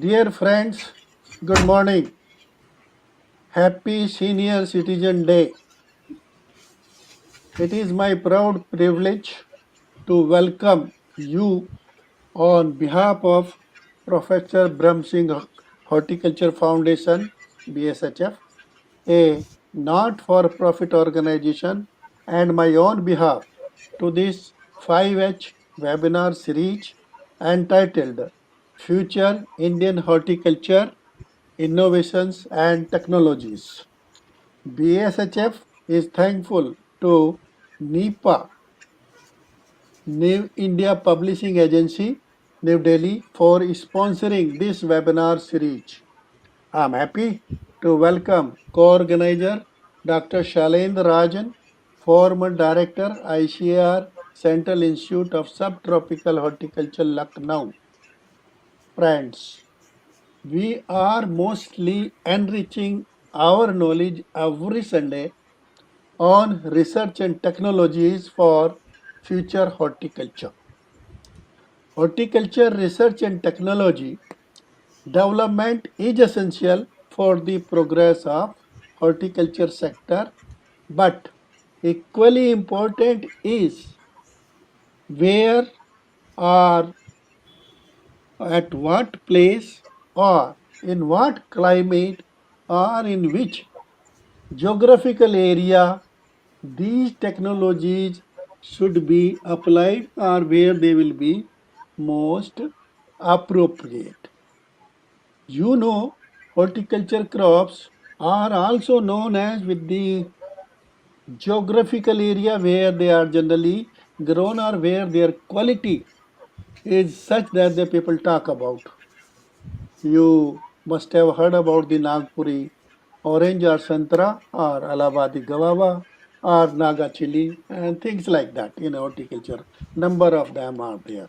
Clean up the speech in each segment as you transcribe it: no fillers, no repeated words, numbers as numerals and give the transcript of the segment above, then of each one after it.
Dear friends, good morning. Happy Senior Citizen Day. It is my proud privilege to welcome you on behalf of Professor Brahm Singh Horticulture Foundation, BSHF, a not for profit organization, and my own behalf to this 5H webinar series entitled Future Indian Horticulture Innovations and Technologies. BSHF is thankful to NIPA, New India Publishing Agency, New Delhi, for sponsoring this webinar series. I am happy to welcome co-organizer Dr. Shalendra Rajan, former director ICAR Central Institute of Subtropical Horticulture, Lucknow. Friends, we are mostly enriching our knowledge every Sunday on research and technologies for future horticulture. Horticulture research and technology development is essential for the progress of horticulture sector, but equally important is where or at what place or in what climate or in which geographical area these technologies should be applied or where they will be most appropriate. You know, horticulture crops are also known as with the geographical area where they are generally grown or where their quality is such that the people talk about. You must have heard about the Nagpuri orange or santra or Allahabadi guava or Naga chili and things like that in horticulture. Number of them are there.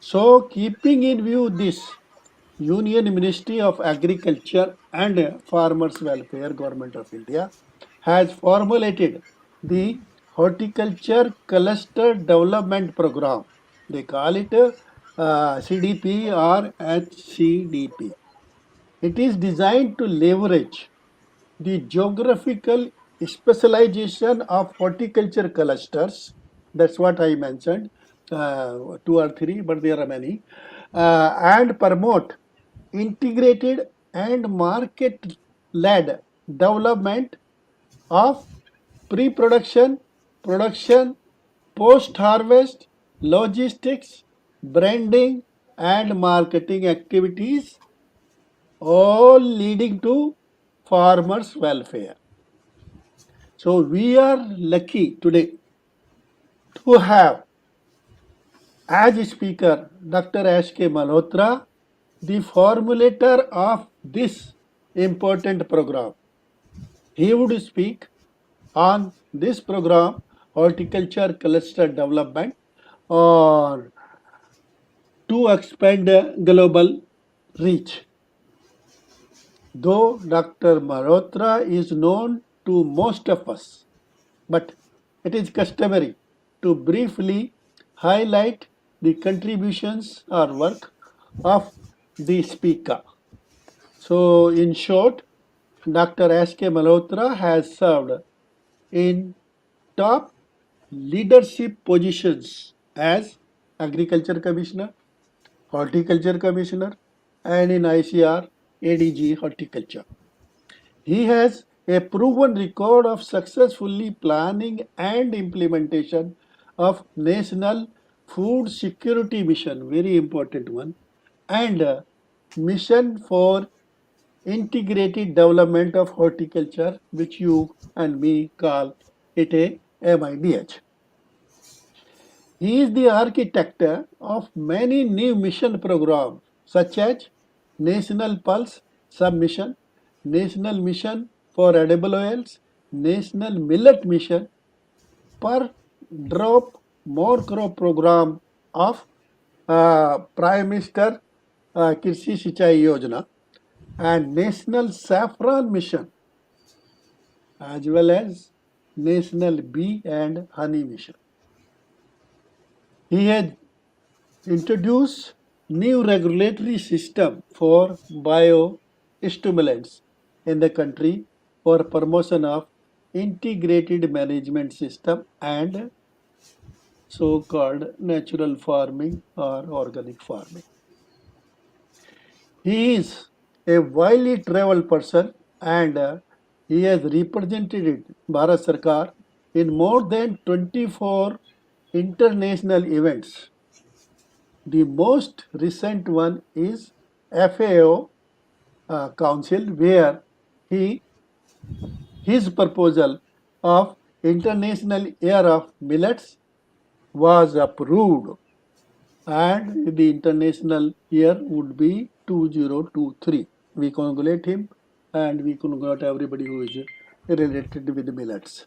So keeping in view this, Union Ministry of Agriculture and Farmers Welfare, Government of India, has formulated the Horticulture Cluster Development Program. They call it CDP or HCDP. It is designed to leverage the geographical specialization of horticulture clusters. That's what I mentioned, two or three, but there are many, and promote integrated and market led development of pre production, production, post harvest, logistics, branding, and marketing activities, all leading to farmers' welfare. So, we are lucky today to have as speaker Dr. S.K. Malhotra, the formulator of this important program. He would speak on this program, Horticulture Cluster Development, or to expand global reach. Though Dr. Malhotra is known to most of us, but it is customary to briefly highlight the contributions or work of the speaker. So, in short, Dr. S.K. Malhotra has served in top leadership positions as Agriculture Commissioner, Horticulture Commissioner, and in ICR ADG Horticulture. He has a proven record of successfully planning and implementation of National Food Security Mission, very important one, and Mission for Integrated Development of Horticulture, which you and me call it a MIDH. He is the architect of many new mission programs such as National Pulse Submission, National Mission for Edible Oils, National Millet Mission, Per Drop More Crop Program of Prime Minister Krishi Sinchai Yojana, and National Saffron Mission, as well as National Bee and Honey Mission. He has introduced new regulatory system for biostimulants in the country for promotion of integrated management system and so-called natural farming or organic farming. He is a widely traveled person and he has represented Bharat Sarkar in more than 24 international events. The most recent one is FAO Council, where he his proposal of International Year of Millets was approved, and the international year would be 2023. We congratulate him and we congratulate everybody who is related with millets.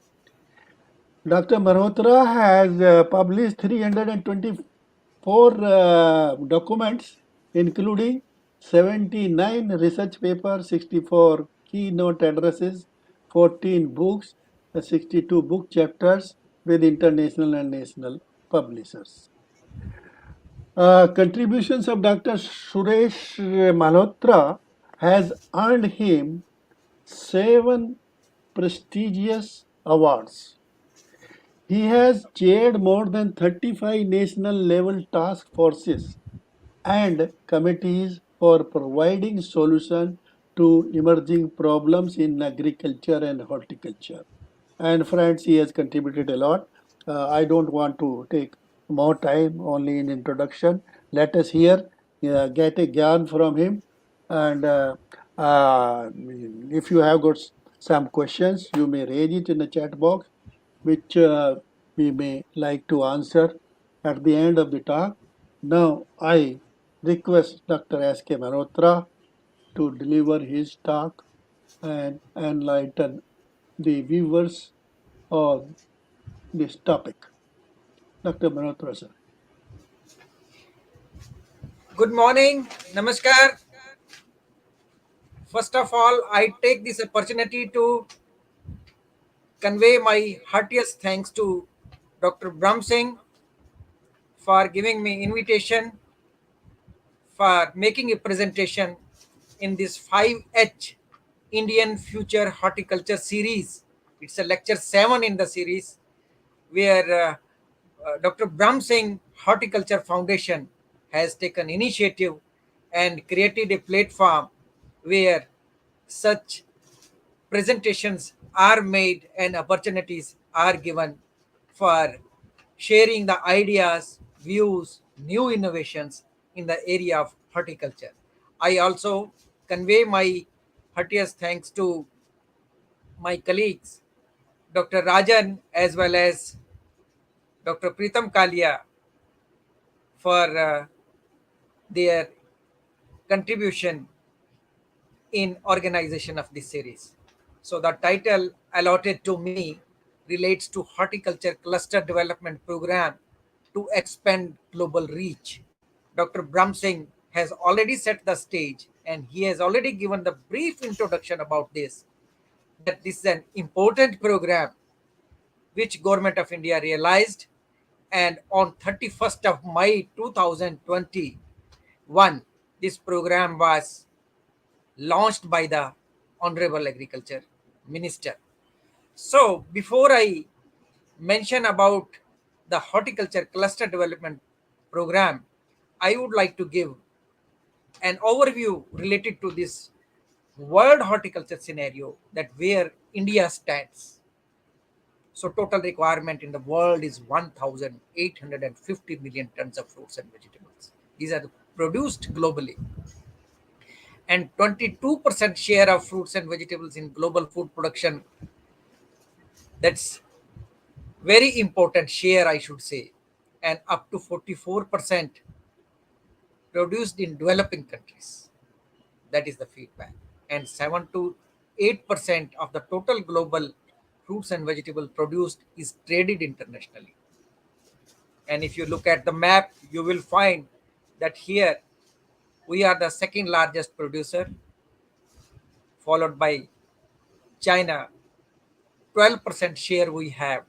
Dr. Malhotra has published 324 documents, including 79 research papers, 64 keynote addresses, 14 books, 62 book chapters with international and national publishers. Contributions of Dr. Suresh Malhotra has earned him 7 prestigious awards. He has chaired more than 35 national level task forces and committees for providing solutions to emerging problems in agriculture and horticulture. And friends, he has contributed a lot. I don't want to take more time only in introduction. Let us hear, get a gyan from him. And if you have got some questions, you may raise it in the chat box, which we may like to answer at the end of the talk. Now, I request Dr. S.K. Malhotra to deliver his talk and enlighten the viewers on this topic. Dr. Malhotra, sir. Good morning. Namaskar. First of all, I take this opportunity to convey my heartiest thanks to Dr. Brahm Singh for giving me invitation for making a presentation in this 5H Indian Future Horticulture series. It's a lecture 7 in the series where Dr. Brahm Singh Horticulture Foundation has taken initiative and created a platform where such presentations are made and opportunities are given for sharing the ideas, views, new innovations in the area of horticulture. I also convey my heartiest thanks to my colleagues, Dr. Rajan, as well as Dr. Pritam Kalia, for their contribution in organization of this series. So the title allotted to me relates to Horticulture Cluster Development Program to expand global reach. Dr. Brahm Singh has already set the stage and he has already given the brief introduction about this, that this is an important program which Government of India realized, and on 31st of May 2021 this program was launched by the Honorable Agriculture Minister. So, before I mention about the Horticulture Cluster Development Program, I would like to give an overview related to this world horticulture scenario, that where India stands. So, total requirement in the world is 1,850 million tons of fruits and vegetables. These are produced globally, and 22% share of fruits and vegetables in global food production. That's very important share, I should say. And up to 44% produced in developing countries. That is the feedback. And 7 to 8% of the total global fruits and vegetables produced is traded internationally. And if you look at the map, you will find that here we are the second largest producer, followed by China. 12% share we have,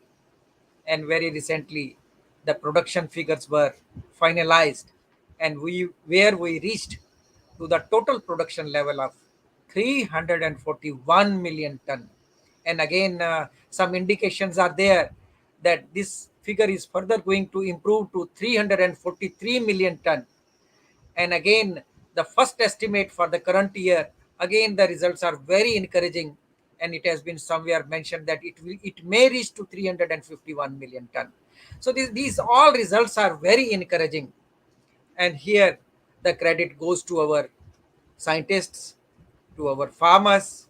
and very recently the production figures were finalized, and we reached to the total production level of 341 million ton. And again, some indications are there that this figure is further going to improve to 343 million ton. And again, the first estimate for the current year, again the results are very encouraging, and it has been somewhere mentioned that it may reach to 351 million ton. So these all results are very encouraging, and here the credit goes to our scientists, to our farmers,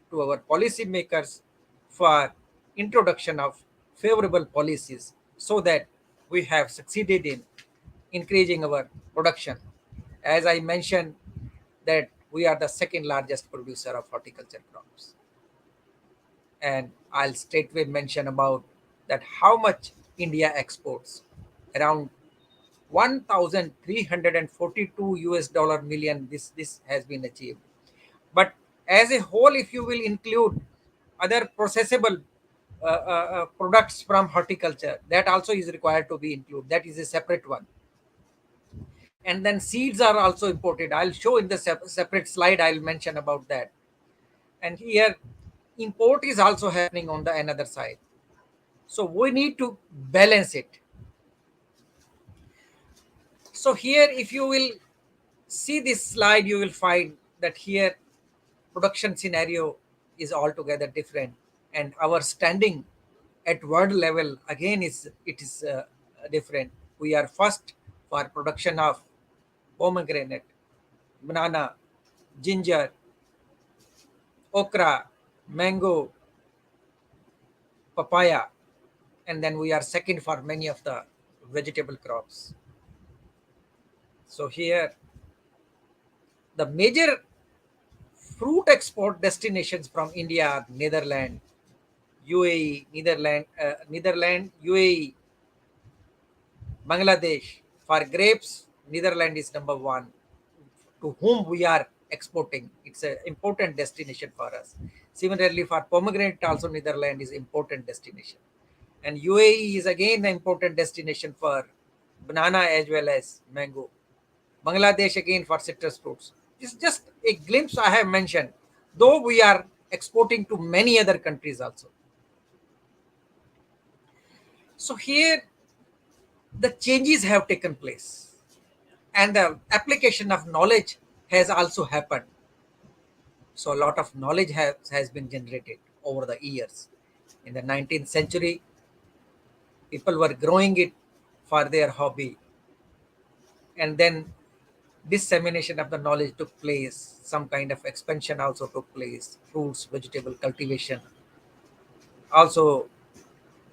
to our policymakers for introduction of favorable policies so that we have succeeded in increasing our production. As I mentioned, that we are the second largest producer of horticulture crops. And I'll straightway mention about that how much India exports. Around 1,342 US dollar million this has been achieved. But as a whole, if you will include other processable products from horticulture, that also is required to be included. That is a separate one. And then seeds are also imported. I'll show in the separate slide, I'll mention about that. And here import is also happening on the another side, so we need to balance it. So here, if you will see this slide, you will find that here production scenario is altogether different, and our standing at world level again is different. We are first for production of pomegranate, banana, ginger, okra, mango, papaya, and then we are second for many of the vegetable crops. So here the major fruit export destinations from India are Netherlands, UAE, UAE, Bangladesh. For grapes, Netherlands is number one, to whom we are exporting. It's an important destination for us. Similarly, for pomegranate, also Netherlands is important destination. And UAE is again an important destination for banana as well as mango. Bangladesh again for citrus fruits. It's just a glimpse I have mentioned, though we are exporting to many other countries also. So here the changes have taken place, and the application of knowledge has also happened. So a lot of knowledge has been generated over the years. In the 19th century, people were growing it for their hobby, and then dissemination of the knowledge took place. Some kind of expansion also took place. Fruits, vegetable cultivation also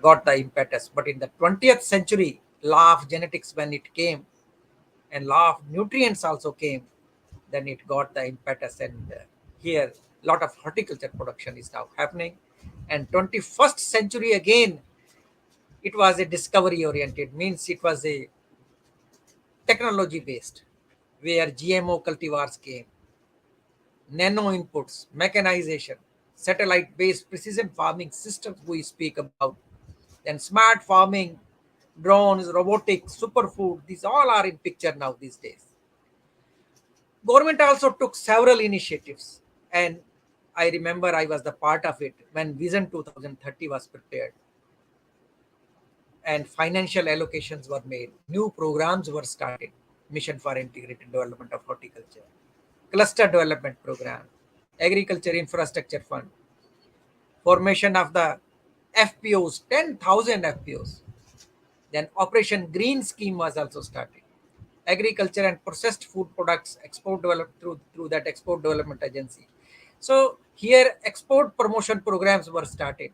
got the impetus. But in the 20th century, law of genetics, when it came, and law of nutrients also came, then it got the impetus. And here a lot of horticulture production is now happening. And 21st century again, it was a discovery oriented, means it was a technology based, where GMO cultivars came, nano inputs, mechanization, satellite based precision farming systems we speak about, then smart farming, drones, robotics, superfood, these all are in picture now these days. Government also took several initiatives, and I remember I was the part of it when Vision 2030 was prepared, and financial allocations were made. New programs were started: Mission for Integrated Development of Horticulture, Cluster Development Program, Agriculture Infrastructure Fund, formation of the FPOs, 10,000 FPOs. Then Operation Green Scheme was also started. Agriculture and processed food products export developed through that export development agency. So here export promotion programs were started.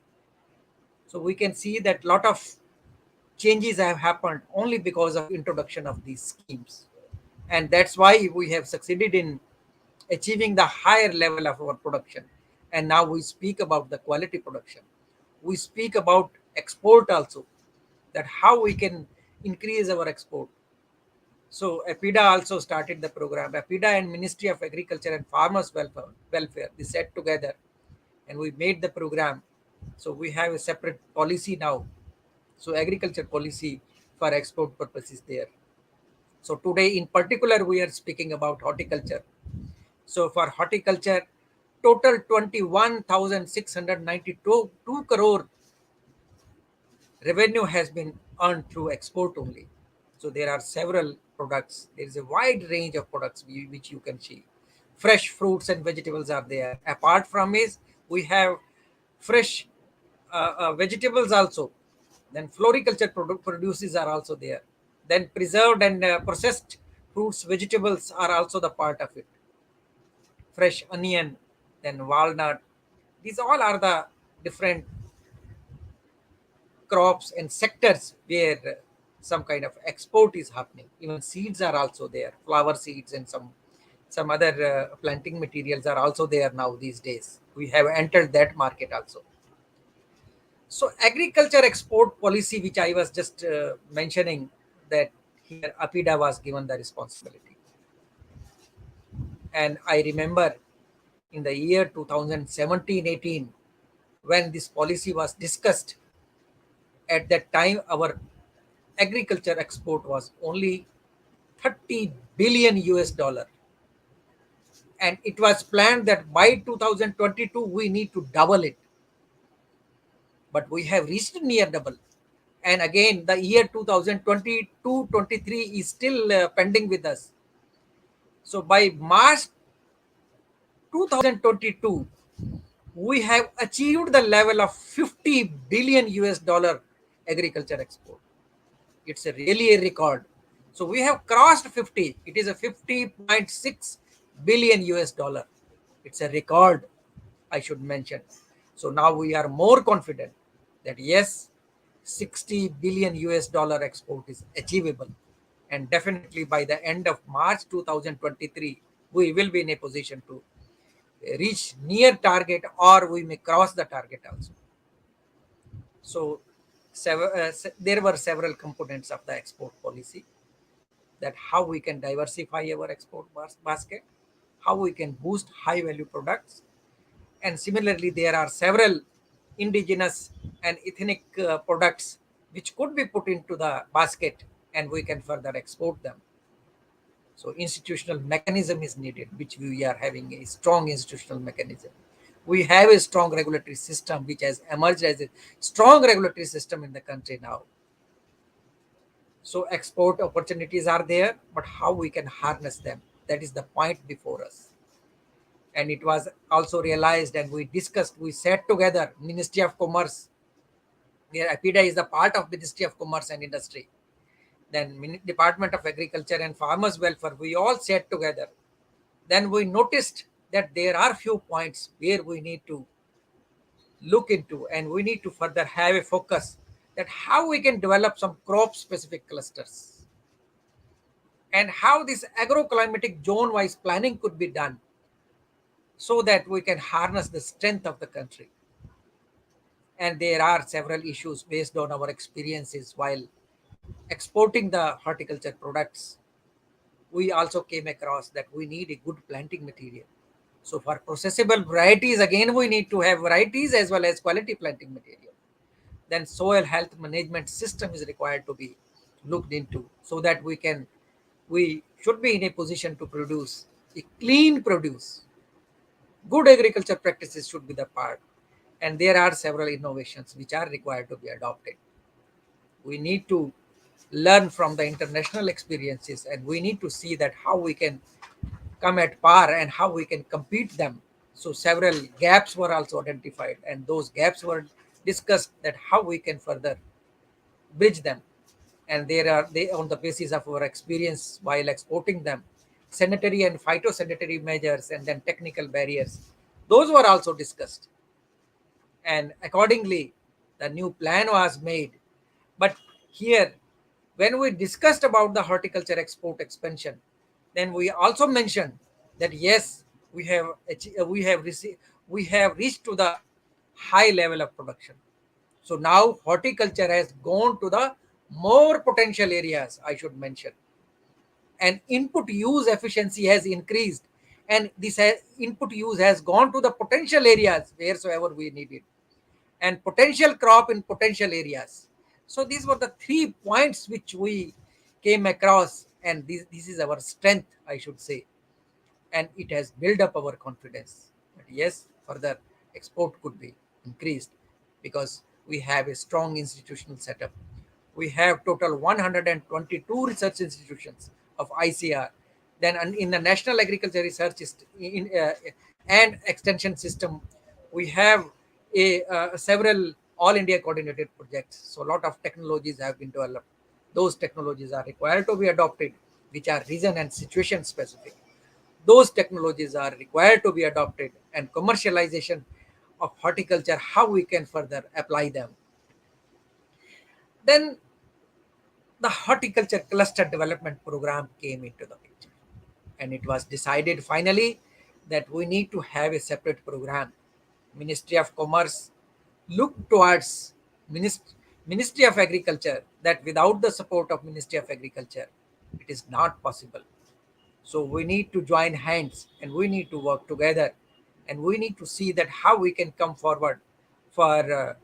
So we can see that lot of changes have happened only because of introduction of these schemes, and that's why we have succeeded in achieving the higher level of our production. And now we speak about the quality production, we speak about export also, that how we can increase our export. So APIDA also started the program. APIDA and Ministry of Agriculture and Farmers Welfare, they sat together and we made the program. So we have a separate policy now. So agriculture policy for export purposes there. So today in particular, we are speaking about horticulture. So for horticulture, total 21,692 crore revenue has been earned through export only. So there are several products. There is a wide range of products which you can see. Fresh fruits and vegetables are there. Apart from this, we have fresh vegetables also. Then floriculture produces are also there. Then preserved and processed fruits, vegetables are also the part of it. Fresh onion, then walnut. These all are the different crops and sectors where some kind of export is happening. Even seeds are also there, flower seeds and some other planting materials are also there now these days. We have entered that market also. So agriculture export policy, which I was just mentioning, that here APIDA was given the responsibility. And I remember in the year 2017-18, when this policy was discussed, at that time our agriculture export was only 30 billion US dollar, and it was planned that by 2022 we need to double it, but we have reached near double. And again the year 2022-23 is still pending with us. So by March 2022 we have achieved the level of 50 billion US dollar agriculture export. It's a really a record. So we have crossed 50. It is a 50.6 billion US dollar. It's a record, I should mention. So now we are more confident that yes, 60 billion US dollar export is achievable. And definitely by the end of March 2023, we will be in a position to reach near target, or we may cross the target also. So there were several components of the export policy, that how we can diversify our export basket, how we can boost high value products. And similarly, there are several indigenous and ethnic products which could be put into the basket and we can further export them. So institutional mechanism is needed, which we are having a strong institutional mechanism. We have a strong regulatory system which has emerged as a strong regulatory system in the country now. So export opportunities are there, but how we can harness them, that is the point before us. And it was also realized and we discussed, we sat together, Ministry of Commerce, where APIDA is the part of Ministry of Commerce and Industry, then Department of Agriculture and Farmers Welfare, we all sat together. Then we noticed that there are few points where we need to look into and we need to further have a focus, that how we can develop some crop specific clusters and how this agroclimatic zone wise planning could be done, so that we can harness the strength of the country. And there are several issues based on our experiences while exporting the horticulture products. We also came across that we need a good planting material. So for processable varieties, again we need to have varieties as well as quality planting material. Then soil health management system is required to be looked into, so that we should be in a position to produce a clean produce. Good agriculture practices should be the part, and there are several innovations which are required to be adopted. We need to learn from the international experiences, and we need to see that how we can come at par and how we can compete them. So several gaps were also identified, and those gaps were discussed, that how we can further bridge them. And there are they on the basis of our experience while exporting them, sanitary and phytosanitary measures and then technical barriers, those were also discussed. And accordingly the new plan was made. But here, when we discussed about the horticulture export expansion, then we also mentioned that yes, we have reached to the high level of production. So now horticulture has gone to the more potential areas, I should mention, and input use efficiency has increased, and input use has gone to the potential areas wheresoever we need it, and potential crop in potential areas. So these were the 3 points which we came across and this is our strength, I should say, and it has built up our confidence. But yes, further export could be increased because we have a strong institutional setup. We have total 122 research institutions of ICR. Then in the National Agriculture Research and Extension System, we have several all India coordinated projects. So a lot of technologies have been developed. Those technologies are required to be adopted, which are region and situation specific. Those technologies are required to be adopted, and commercialization of horticulture, how we can further apply them. Then the horticulture cluster development program came into the picture, and it was decided finally that we need to have a separate program. Ministry of Commerce looked towards Ministry of Agriculture, that without the support of Ministry of Agriculture it is not possible. So we need to join hands and we need to work together, and we need to see that how we can come forward for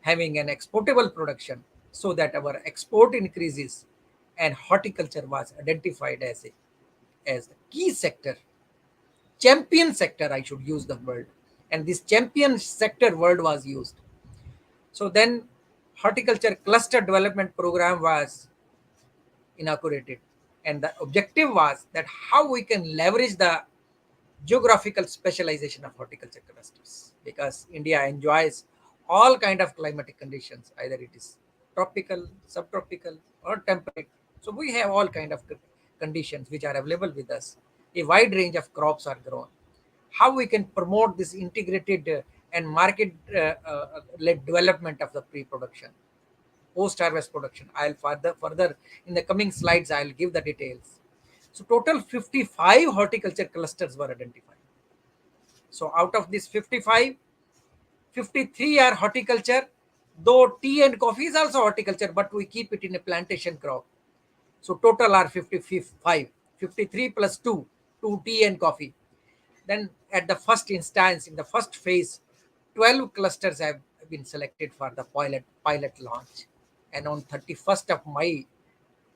having an exportable production so that our export increases. And horticulture was identified as a key sector, champion sector, I should use the word. And this champion sector word was used. So then horticulture cluster development program was inaugurated, and the objective was that how we can leverage the geographical specialization of horticulture clusters, because India enjoys all kind of climatic conditions, either it is tropical, subtropical, or temperate. So we have all kind of conditions which are available with us. A wide range of crops are grown. How we can promote this integrated and market led development of the pre-production, post-harvest production. I'll further in the coming slides I'll give the details. So total 55 horticulture clusters were identified. So out of this 55, 53 are horticulture, though tea and coffee is also horticulture, but we keep it in a plantation crop. So total are 55, 53 plus 2, 2 tea and coffee. Then at the first instance, in the first phase, 12 clusters have been selected for the pilot launch. And on 31st of May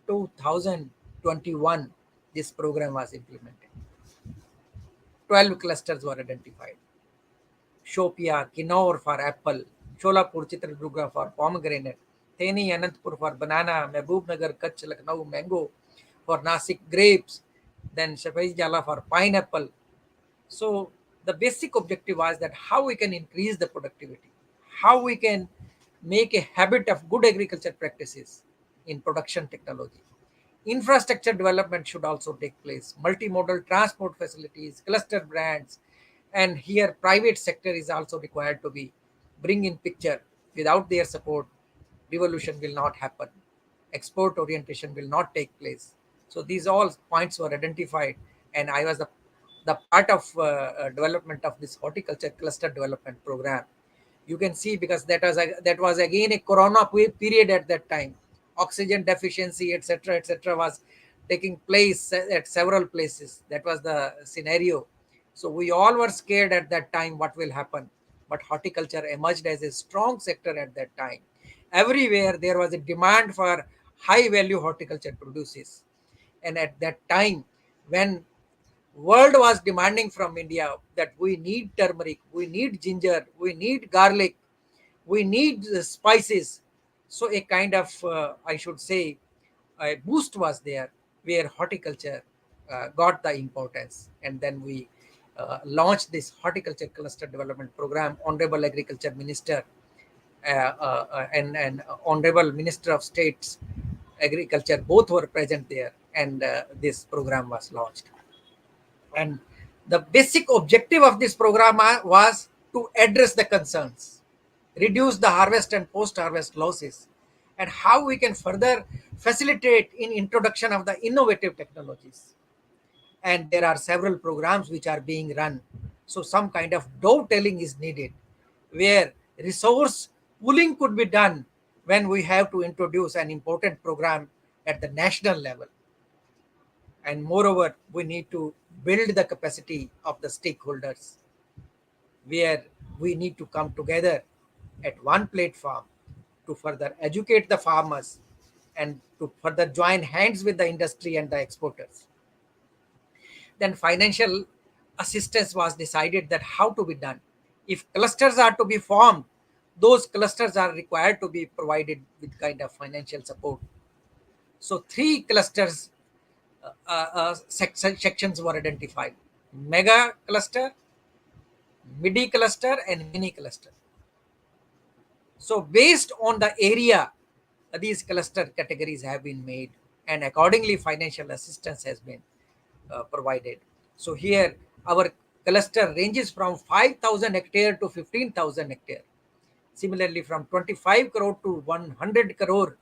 2021, this program was implemented. 12 clusters were identified. Shopia, Kinnaur for apple, Sholapur, Chitradurga for pomegranate, Theni, Anantpur for banana, Mehboob Kutch, Lucknow mango, for Nasik grapes, then Shafai Jala for pineapple. So the basic objective was that how we can increase the productivity, how we can make a habit of good agriculture practices in production technology. Infrastructure development should also take place, multimodal transport facilities, cluster brands, and here private sector is also required to be bring in picture. Without their support, revolution will not happen. Export orientation will not take place. So these all points were identified, and I was the part of development of this horticulture cluster development program. You can see, because that was again a corona period at that time. Oxygen deficiency, etc., was taking place at several places. That was the scenario. So we all were scared at that time what will happen, but horticulture emerged as a strong sector at that time. Everywhere there was a demand for high value horticulture produces. And at that time, when world was demanding from India that we need turmeric, we need ginger, we need garlic, we need spices. So a kind of, I should say, a boost was there, where horticulture got the importance. And then we launched this horticulture cluster development program. Honorable Agriculture Minister and Honorable Minister of States Agriculture, both were present there, and this program was launched. And the basic objective of this program was to address the concerns, reduce the harvest and post-harvest losses, and how we can further facilitate in introduction of the innovative technologies. And there are several programs which are being run. So some kind of dovetailing is needed, where resource pooling could be done when we have to introduce an important program at the national level. And moreover, we need to build the capacity of the stakeholders, where we need to come together at one platform to further educate the farmers, and to further join hands with the industry and the exporters. Then financial assistance was decided that how to be done. If clusters are to be formed, those clusters are required to be provided with kind of financial support. So three clusters sections were identified: mega cluster, midi cluster, and mini cluster. So based on the area, these cluster categories have been made, and accordingly financial assistance has been provided. So here our cluster ranges from 5,000 hectare to 15,000 hectare. Similarly, from 25 crore to 100 crore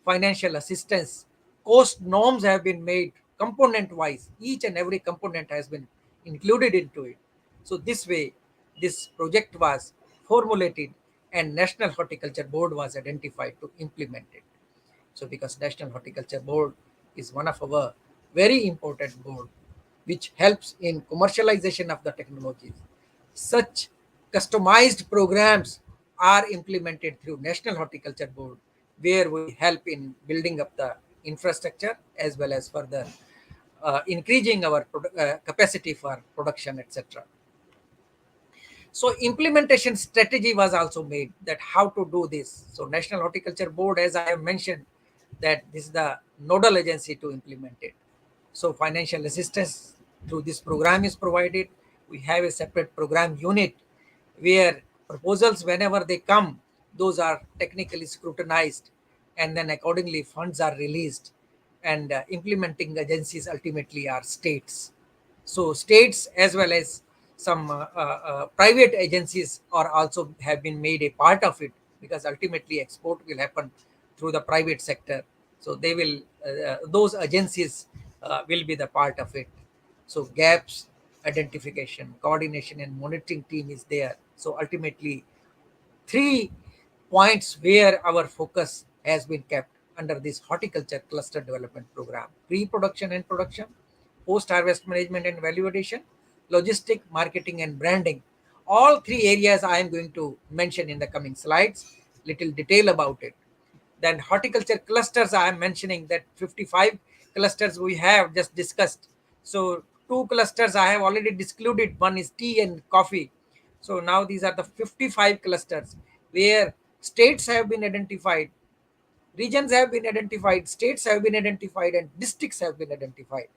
financial assistance, cost norms have been made component wise. Each and every component has been included into it. So this way, this project was formulated and National Horticulture Board was identified to implement it. So because National Horticulture Board is one of our very important board which helps in commercialization of the technologies. Such customized programs are implemented through National Horticulture Board, where we help in building up the infrastructure as well as further increasing our capacity for production, etc. So implementation strategy was also made that how to do this. So National Horticulture Board, as I have mentioned, that this is the nodal agency to implement it. So financial assistance through this program is provided. We have a separate program unit where proposals, whenever they come, those are technically scrutinized, and then accordingly funds are released, and implementing agencies ultimately are states. So states as well as some private agencies are also have been made a part of it, because ultimately export will happen through the private sector. So they will those agencies will be the part of it. So gaps identification, coordination, and monitoring team is there. So ultimately, three points where our focus has been kept under this horticulture cluster development program: pre-production and production, post-harvest management and value addition, logistic, marketing, and branding. All three areas I am going to mention in the coming slides, little detail about it. Then horticulture clusters, I am mentioning that 55 clusters we have just discussed. So two clusters I have already discluded. One is tea and coffee. So now these are the 55 clusters where states have been identified, regions have been identified, states have been identified, and districts have been identified.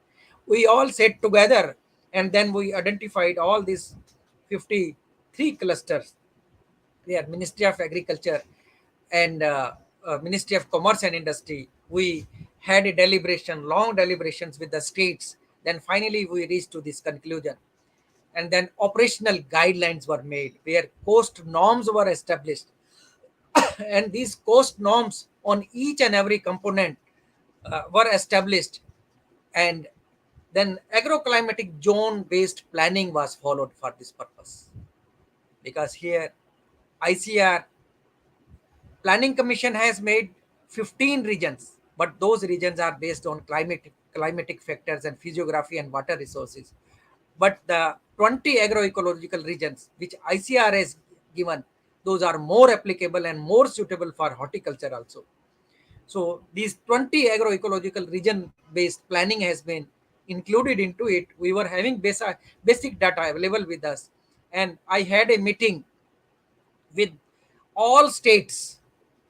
We all sat together and then we identified all these 53 clusters where Ministry of Agriculture and Ministry of Commerce and Industry, we had a deliberation, long deliberations with the states. Then finally we reached to this conclusion. And then operational guidelines were made where cost norms were established. And these cost norms on each and every component were established. And then agroclimatic zone based planning was followed for this purpose. Because here ICR Planning Commission has made 15 regions, but those regions are based on climatic factors and physiography and water resources. But the 20 agroecological regions which ICR has given, those are more applicable and more suitable for horticulture also. So these 20 agroecological region-based planning has been included into it. We were having basic data available with us, and I had a meeting with all states,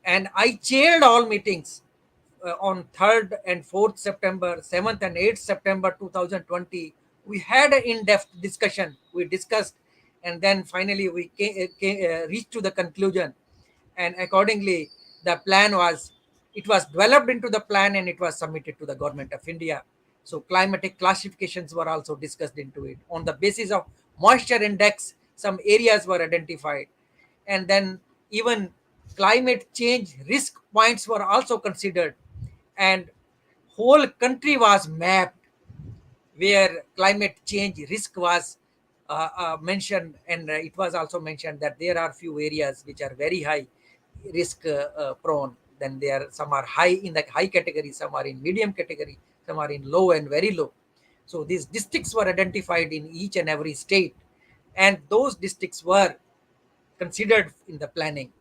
and I chaired all meetings on 3rd and 4th September, 7th and 8th September 2020. We had an in-depth discussion. We discussed, and then finally we reached to the conclusion. And accordingly, the plan was, it was developed into the plan and it was submitted to the government of India. So climatic classifications were also discussed into it. On the basis of moisture index, some areas were identified, and then even climate change risk points were also considered, and whole country was mapped where climate change risk was mentioned. And it was also mentioned that there are few areas which are very high risk prone. Then there some are high in the high category, some are in medium category, some are in low and very low. So these districts were identified in each and every state, and those districts were considered in the planning.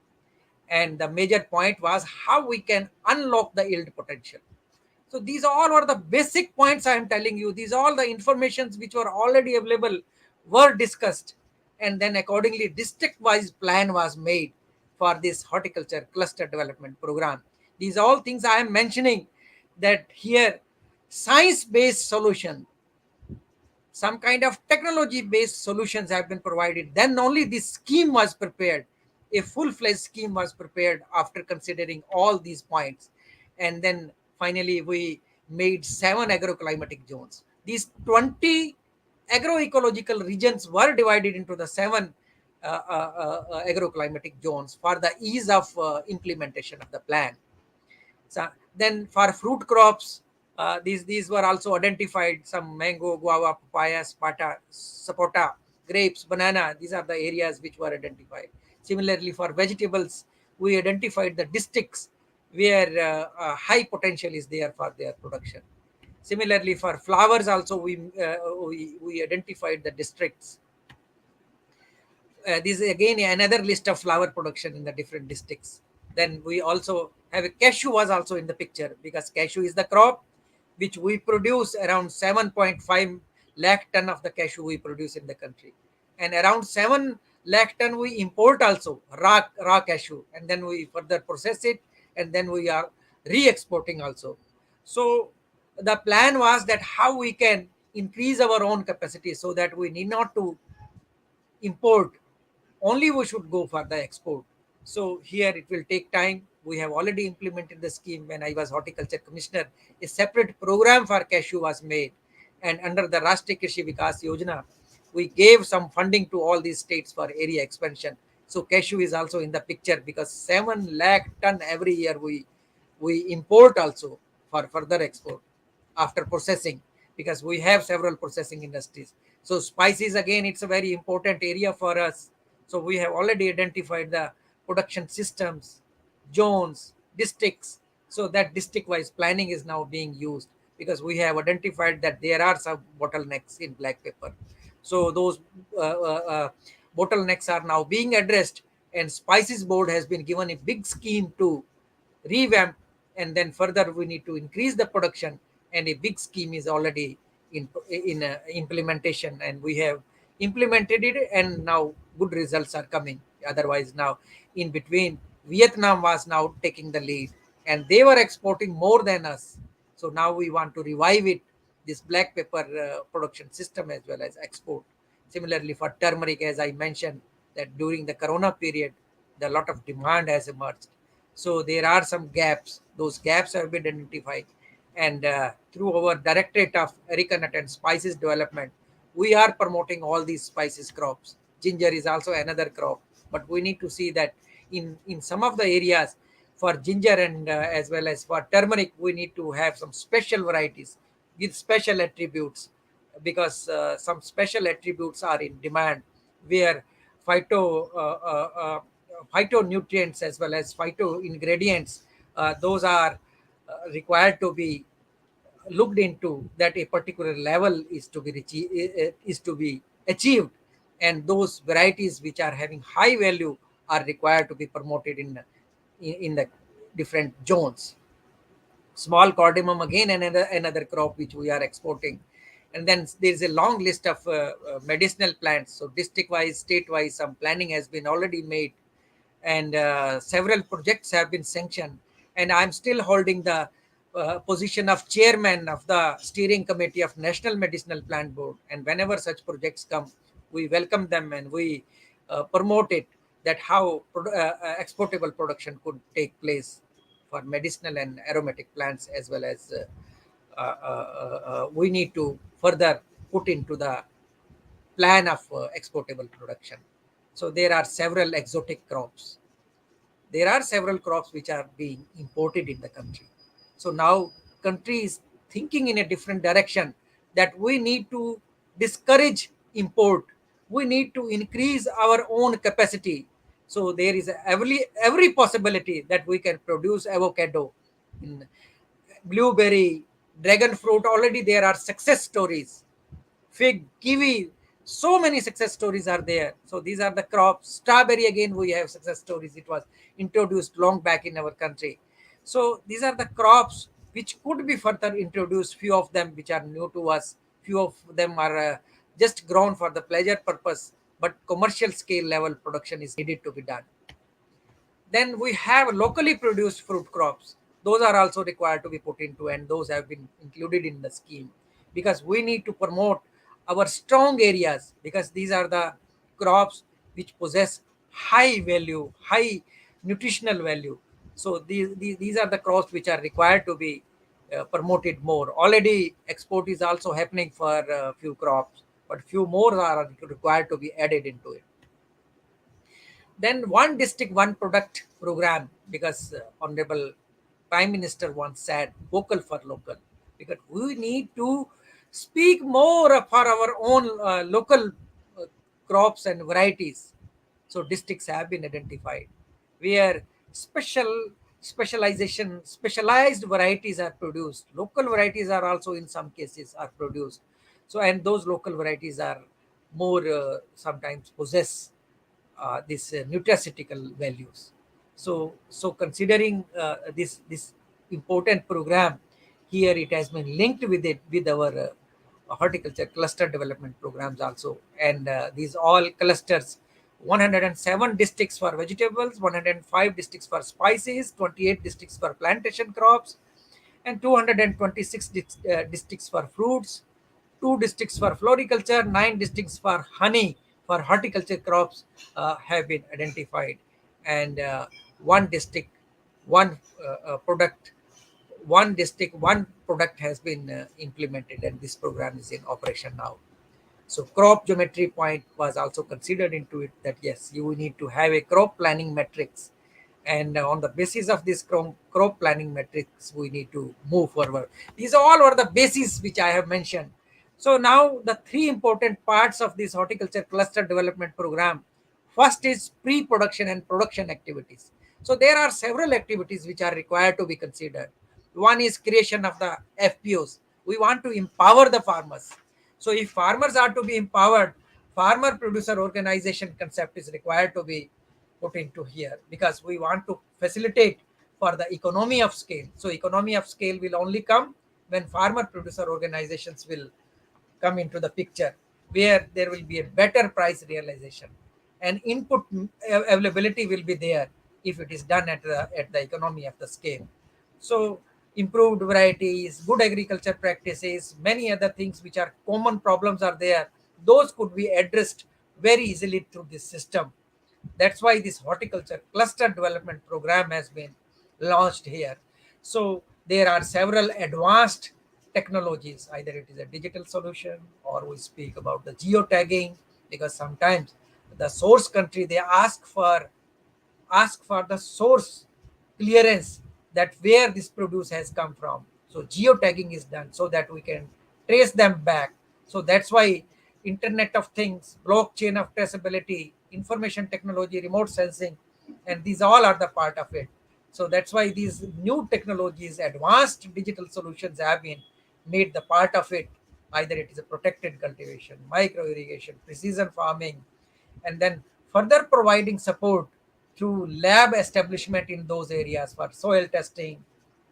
and the major point was how we can unlock the yield potential. So these all were the basic points I am telling you. These all the informations which were already available were discussed, and then accordingly district wise plan was made for this horticulture cluster development program. These all things I am mentioning, that here science based solution, some kind of technology based solutions have been provided, then only this scheme was prepared. A full fledged scheme was prepared after considering all these points, and then finally we made 7 agroclimatic zones. These 20 agroecological regions were divided into the 7 agroclimatic zones for the ease of implementation of the plan. So then for fruit crops, these were also identified: some mango, guava, papaya, sapota, grapes, banana. These are the areas which were identified. Similarly, for vegetables, we identified the districts where high potential is there for their production. Similarly, for flowers also, we identified the districts. This is again another list of flower production in the different districts. Then we also have a cashew was also in the picture, because cashew is the crop which we produce around 7.5 lakh ton of the cashew we produce in the country, and around 7 lakh ton we import also raw cashew, and then we further process it, and then we are re-exporting also. So the plan was that how we can increase our own capacity so that we need not to import, only we should go for the export. So here it will take time. We have already implemented the scheme. When I was horticulture commissioner, a separate program for cashew was made, and under the Rashtriya Krishi Vikas Yojana, we gave some funding to all these states for area expansion. So cashew is also in the picture, because 7 lakh ton every year we import also for further export after processing, because we have several processing industries. So spices again, it's a very important area for us. So we have already identified the production systems, zones, districts. So that district wise planning is now being used, because we have identified that there are some bottlenecks in black pepper. So those bottlenecks are now being addressed, and spices board has been given a big scheme to revamp, and then further we need to increase the production, and a big scheme is already in implementation, and we have implemented it, and now good results are coming. Otherwise now, in between, Vietnam was now taking the lead, and they were exporting more than us. So now we want to revive it, this black pepper production system, as well as export. Similarly for turmeric, as I mentioned, that during the corona period, the lot of demand has emerged. So there are some gaps. Those gaps have been identified, and through our Directorate of Areca Nut and Spices Development, we are promoting all these spices crops. Ginger is also another crop, but we need to see that in some of the areas, for ginger and as well as for turmeric, we need to have some special varieties with special attributes, because some special attributes are in demand, where phyto phytonutrients as well as phyto ingredients, those are required to be looked into, that a particular level is to be achieved, and those varieties which are having high value are required to be promoted in the different zones. Small cardamom again, another crop which we are exporting. And then there is a long list of medicinal plants. So district wise, state wise, some planning has been already made, and several projects have been sanctioned, and I'm still holding the position of chairman of the steering committee of National Medicinal Plant Board, and whenever such projects come, we welcome them, and we promote it, that how exportable production could take place for medicinal and aromatic plants, as well as we need to further put into the plan of exportable production. So there are several exotic crops, there are several crops which are being imported in the country. So now country is thinking in a different direction, that we need to discourage import, we need to increase our own capacity. So there is every possibility that we can produce avocado, in blueberry, dragon fruit. Already there are success stories. Fig, kiwi, So many success stories are there. So these are the crops. Strawberry, again we have success stories. It was introduced long back in our country. So these are the crops which could be further introduced. Few of them which are new to us, few of them are just grown for the pleasure purpose, but commercial scale level production is needed to be done. Then we have locally produced fruit crops. Those are also required to be put into, and those have been included in the scheme, because we need to promote our strong areas, because these are the crops which possess high value, high nutritional value. So these are the crops which are required to be promoted more. Already export is also happening for few crops, but few more are required to be added into it. Then one district, one product program, because Honorable Prime Minister once said, vocal for local, because we need to speak more for our own local uh, crops and varieties. So districts have been identified where specialized varieties are produced. Local varieties are also in some cases are produced. So, and those local varieties are more sometimes possess these nutraceutical values. So considering this important program, here it has been linked with it with our horticulture cluster development programs also, and these all clusters. 107 districts for vegetables, 105 districts for spices, 28 districts for plantation crops, and 226 districts for fruits, two districts for floriculture, nine districts for honey, for horticulture crops have been identified, and one district, one product, one district, one product has been implemented, and this program is in operation now. So crop geometry point was also considered into it, that yes, you need to have a crop planning matrix, and on the basis of this crop planning matrix, we need to move forward. These all were the bases which I have mentioned. So now the three important parts of this horticulture cluster development program. First is pre-production and production activities. So there are several activities which are required to be considered. One is creation of the FPOs. We want to empower the farmers. So if farmers are to be empowered, farmer producer organization concept is required to be put into here, because we want to facilitate for the economy of scale. So economy of scale will only come when farmer producer organizations will come into the picture, where there will be a better price realization, and input availability will be there if it is done at the economy of the scale. So improved varieties, good agriculture practices, many other things which are common problems are there, those could be addressed very easily through this system. That's why this horticulture cluster development program has been launched here. So there are several advanced technologies, either it is a digital solution or we speak about the geotagging, because sometimes the source country they ask for the source clearance, that where this produce has come from. So geotagging is done so that we can trace them back. So that's why Internet of Things, blockchain of traceability, information technology, remote sensing, and these all are the part of it. So that's why these new technologies, advanced digital solutions have been made the part of it. Either it is a protected cultivation, micro irrigation, precision farming, and then further providing support through lab establishment in those areas for soil testing,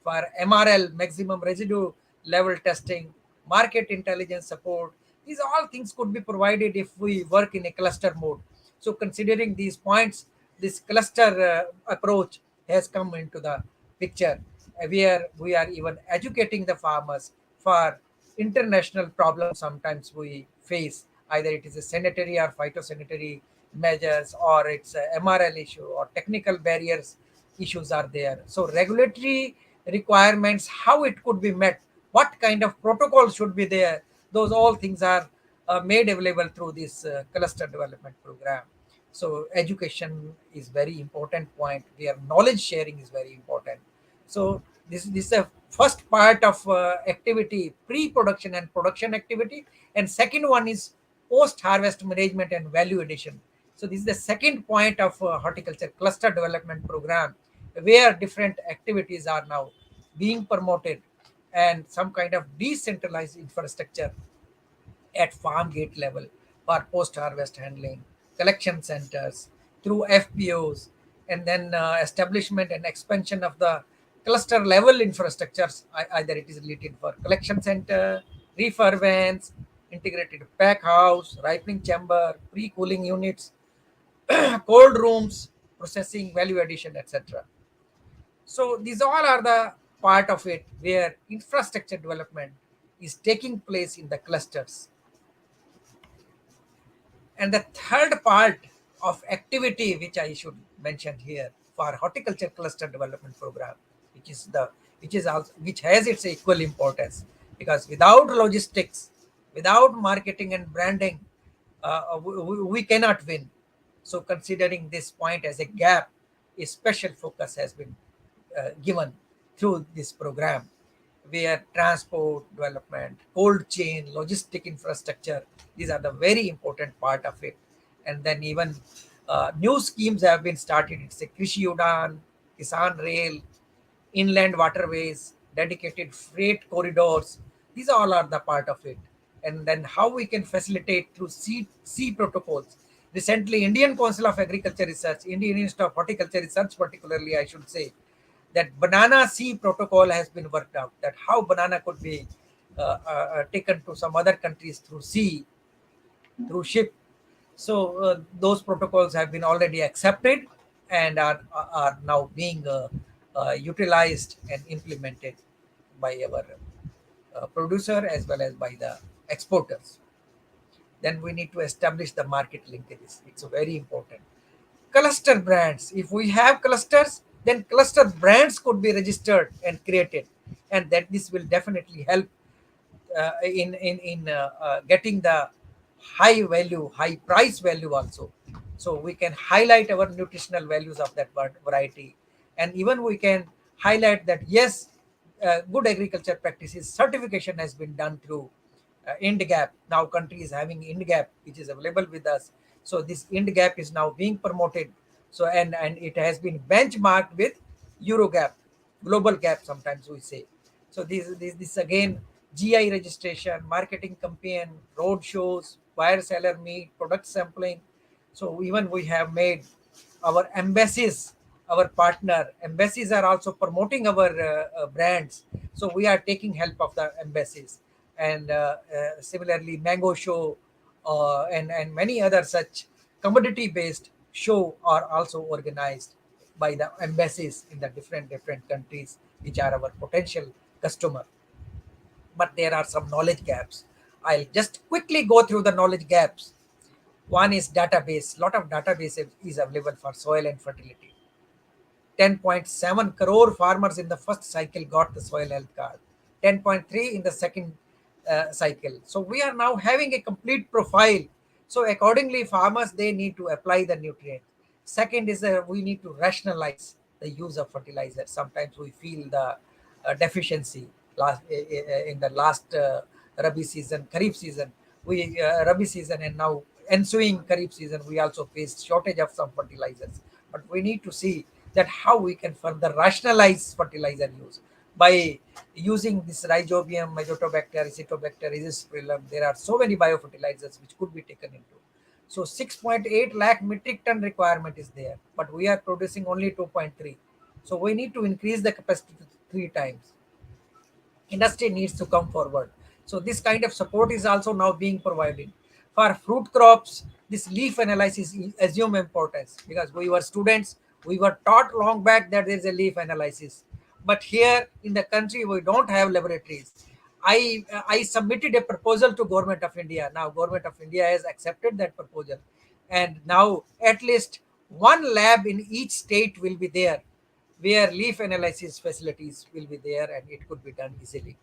for MRL, maximum residue level testing, market intelligence support. These all things could be provided if we work in a cluster mode. So considering these points, this cluster approach has come into the picture, where we are even educating the farmers for international problems sometimes we face, either it is a sanitary or phytosanitary measures, or it's a MRL issue, or technical barriers issues are there. So regulatory requirements, how it could be met, what kind of protocol should be there, those all things are made available through this cluster development program. So education is very important point, where knowledge sharing is very important. So this is the first part of activity, pre-production and production activity, and second one is post-harvest management and value addition. So this is the second point of horticulture cluster development program, where different activities are now being promoted, and some kind of decentralized infrastructure at farm gate level, for post harvest handling, collection centers, through FPOs, and then establishment and expansion of the cluster level infrastructures. Either it is related for collection center, reefer vans, integrated pack house, ripening chamber, pre cooling units, cold rooms, processing, value addition, etc. So these all are the part of it where infrastructure development is taking place in the clusters. And the third part of activity which I should mention here for horticulture cluster development program, which is the which is also which has its equal importance, because without logistics, without marketing and branding, we cannot win. So considering this point as a gap, a special focus has been given through this program, where transport development, cold chain, logistic infrastructure, these are the very important part of it. And then even new schemes have been started. It's a Krishi Udan, Kisan Rail, inland waterways, dedicated freight corridors. These all are the part of it. And then how we can facilitate through sea protocols. Recently, Indian Council of Agriculture Research, Indian Institute of Horticulture Research particularly, I should say, that banana sea protocol has been worked out, that how banana could be taken to some other countries through sea, through ship. So those protocols have been already accepted and are now being utilized and implemented by our producer as well as by the exporters. Then we need to establish the market linkages. It's very important. Cluster brands. If we have clusters, then cluster brands could be registered and created, and that this will definitely help in getting the high value, high price value also. So we can highlight our nutritional values of that variety, and even we can highlight that yes, good agriculture practices certification has been done through IndGap. Now country is having IndGap, which is available with us. So this IndGap is now being promoted. So and it has been benchmarked with Eurogap, global gap. Sometimes we say. So this again, GI registration, marketing campaign, road shows, buyer seller meet, product sampling. So even we have made our embassies, our partner embassies are also promoting our brands. So we are taking help of the embassies, and similarly mango show and many other such commodity based show are also organized by the embassies in the different countries which are our potential customer. But there are some knowledge gaps. I'll just quickly go through the knowledge gaps. One is database. Lot of database is available for soil and fertility. 10.7 crore farmers in the first cycle got the soil health card, 10.3 in the second cycle. So we are now having a complete profile. So accordingly, farmers, they need to apply the nutrient. Second is that we need to rationalize the use of fertilizer. Sometimes we feel the deficiency in the last Rabi season, Kharif season. Rabi season and now ensuing Kharif season, we also faced shortage of some fertilizers. But we need to see that how we can further rationalize fertilizer use by using this rhizobium, azotobacter, acetobacter, rhizospirillum. There are so many biofertilizers which could be taken into. So 6.8 lakh metric ton requirement is there, but we are producing only 2.3. So we need to increase the capacity to 3 times. Industry needs to come forward. So this kind of support is also now being provided. For fruit crops, this leaf analysis assume importance, because we were students, we were taught long back that there is a leaf analysis. But here in the country, we don't have laboratories. I submitted a proposal to Government of India. Now Government of India has accepted that proposal. And now at least one lab in each state will be there, where leaf analysis facilities will be there and it could be done easily.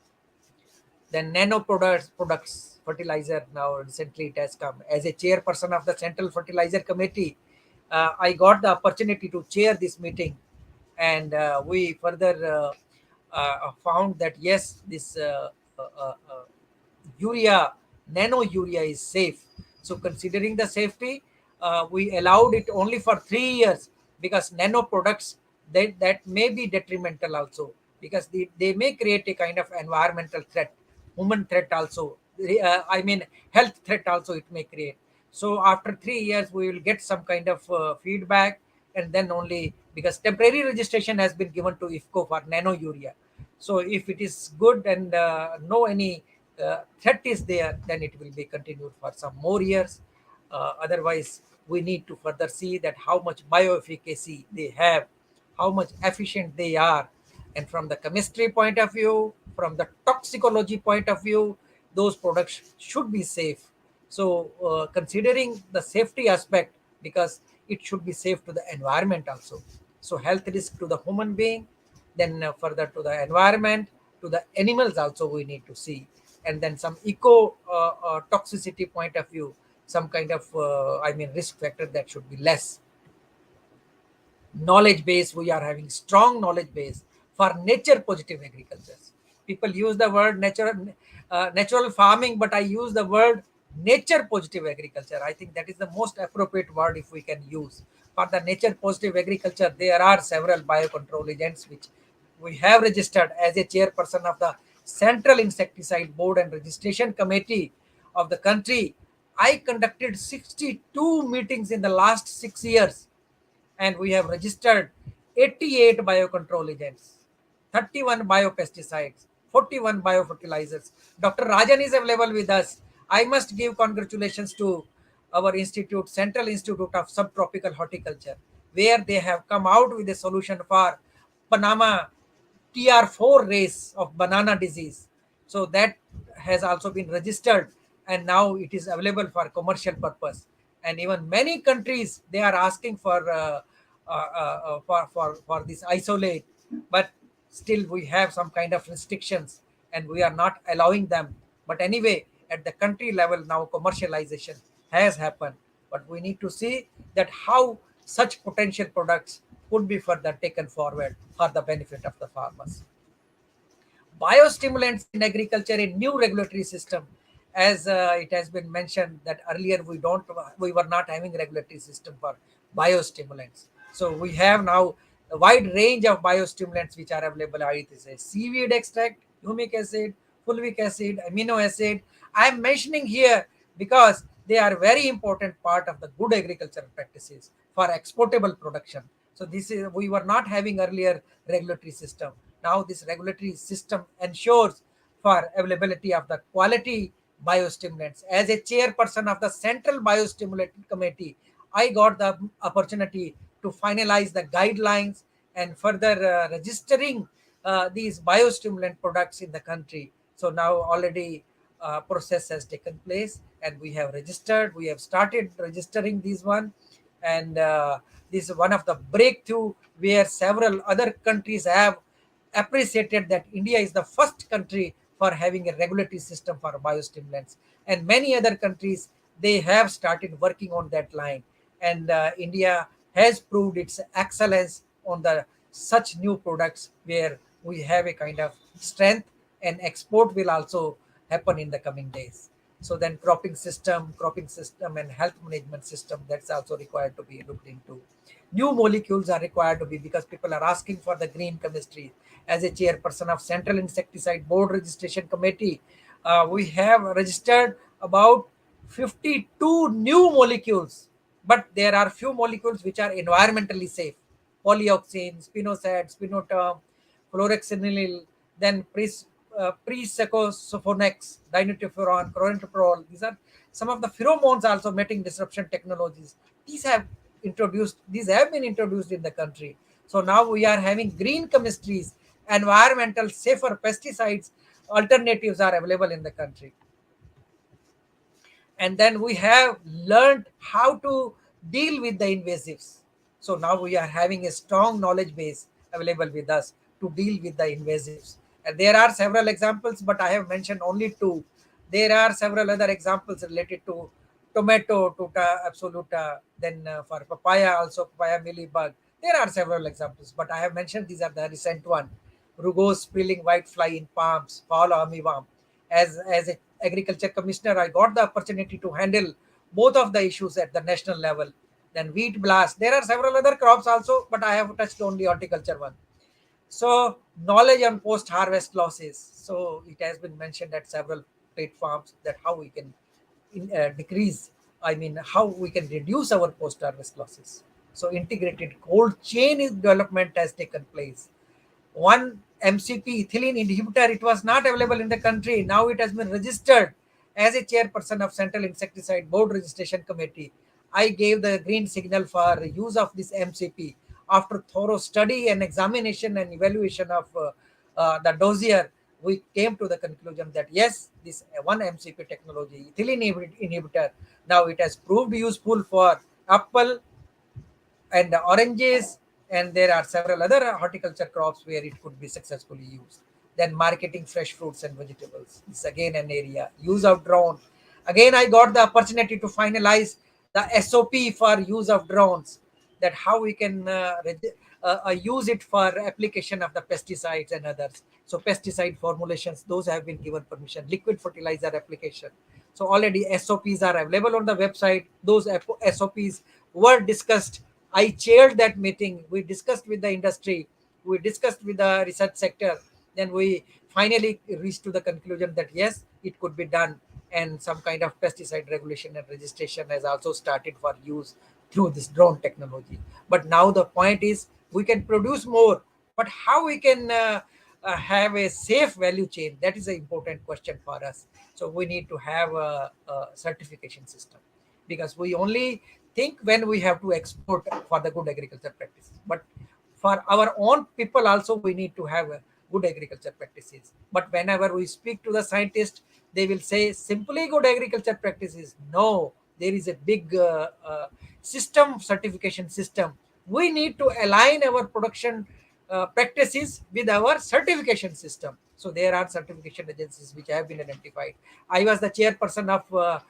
Then nano products, fertilizer. Now recently it has come. As a chairperson of the Central Fertilizer Committee, I got the opportunity to chair this meeting, and we further found that yes, this urea, nano urea is safe. So considering the safety, we allowed it only for 3 years, because nano products, that may be detrimental also, because they may create a kind of environmental threat, human threat also. I mean health threat also it may create. So after 3 years, we will get some kind of feedback, and then only, because temporary registration has been given to IFCO for nano urea. So if it is good and no any threat is there, then it will be continued for some more years. Otherwise, we need to further see that how much bioefficacy they have, how much efficient they are, and from the chemistry point of view, from the toxicology point of view, those products should be safe. So considering the safety aspect, because it should be safe to the environment also. So health risk to the human being, then further to the environment, to the animals also we need to see, and then some eco toxicity point of view, some kind of I mean risk factor that should be less. Knowledge base, we are having strong knowledge base for nature positive agriculture. People use the word natural farming, but I use the word nature positive agriculture. I think that is the most appropriate word if we can use. For the nature positive agriculture, there are several biocontrol agents which we have registered. As a chairperson of the Central Insecticide Board and Registration Committee of the country, I conducted 62 meetings in the last 6 years, and we have registered 88 biocontrol agents, 31 biopesticides, 41 biofertilizers. Dr. Rajan is available with us. I must give congratulations to our institute, Central Institute of Subtropical Horticulture, where they have come out with a solution for Panama TR4 race of banana disease. So that has also been registered, and now it is available for commercial purpose. And even many countries, they are asking for this isolate, but still we have some kind of restrictions and we are not allowing them. But anyway, at the country level now commercialization has happened, but we need to see that how such potential products could be further taken forward for the benefit of the farmers. Biostimulants in agriculture, a new regulatory system, as it has been mentioned that earlier we were not having regulatory system for biostimulants. So we have now a wide range of biostimulants which are available. It is a seaweed extract, humic acid, fulvic acid, amino acid. I am mentioning here because they are very important part of the good agricultural practices for exportable production. So this is, we were not having earlier regulatory system. Now this regulatory system ensures for availability of the quality biostimulants. As a chairperson of the Central Biostimulant Committee, I got the opportunity to finalize the guidelines and further registering these biostimulant products in the country. So now already process has taken place and we have registered. We have started registering these one, and this is one of the breakthrough where several other countries have appreciated that India is the first country for having a regulatory system for biostimulants, and many other countries, they have started working on that line, and India has proved its excellence on the such new products where we have a kind of strength, and export will also happen in the coming days. So then cropping system and health management system, that's also required to be looked into. New molecules are required to be, because people are asking for the green chemistry. As a chairperson of Central Insecticide Board Registration Committee, we have registered about 52 new molecules, but there are few molecules which are environmentally safe: polyoxine, spinosad, spinoterm, fluoroxynilyl, then presacosophonex, dinutefuran, chlorantraniliprole. These are some of the pheromones also mating disruption technologies. These have been introduced in the country. So now we are having green chemistries, environmental safer pesticides, alternatives are available in the country. And then we have learned how to deal with the invasives. So now we are having a strong knowledge base available with us to deal with the invasives. And there are several examples, but I have mentioned only two. There are several other examples related to tomato, tuta absoluta, then for papaya, also papaya mealybug. There are several examples, but I have mentioned these are the recent one. Rugose spilling whitefly in palms, fall armyworm. As a agriculture commissioner, I got the opportunity to handle both of the issues at the national level. Then wheat blast. There are several other crops also, but I have touched only horticulture one. So knowledge on post harvest losses. So it has been mentioned at several platforms that how we can decrease I mean, how we can reduce our post-harvest losses. So integrated cold chain development has taken place. One MCP ethylene inhibitor, it was not available in the country. Now it has been registered as a chairperson of Central Insecticide Board Registration Committee. I gave the green signal for use of this MCP after thorough study and examination and evaluation of the dossier. We came to the conclusion that yes, this one MCP technology, ethylene inhibitor, now it has proved useful for apple and oranges, and there are several other horticulture crops where it could be successfully used. Then marketing fresh fruits and vegetables is again an area. Use of drone. Again, I got the opportunity to finalize the SOP for use of drones, that how we can use it for application of the pesticides and others. So pesticide formulations, those have been given permission. Liquid fertilizer application. So already SOPs are available on the website. Those SOPs were discussed. I chaired that meeting. We discussed with the industry. We discussed with the research sector. Then we finally reached to the conclusion that yes, it could be done, and some kind of pesticide regulation and registration has also started for use through this drone technology. But now the point is we can produce more, but how we can have a safe value chain, that is an important question for us. So we need to have a certification system, because we only think when we have to export for the good agriculture practices, but for our own people also we need to have good agriculture practices. But whenever we speak to the scientists, they will say simply good agriculture practices. No, there is a big system, certification system. We need to align our production practices with our certification system. So there are certification agencies which have been identified. I was the chairperson of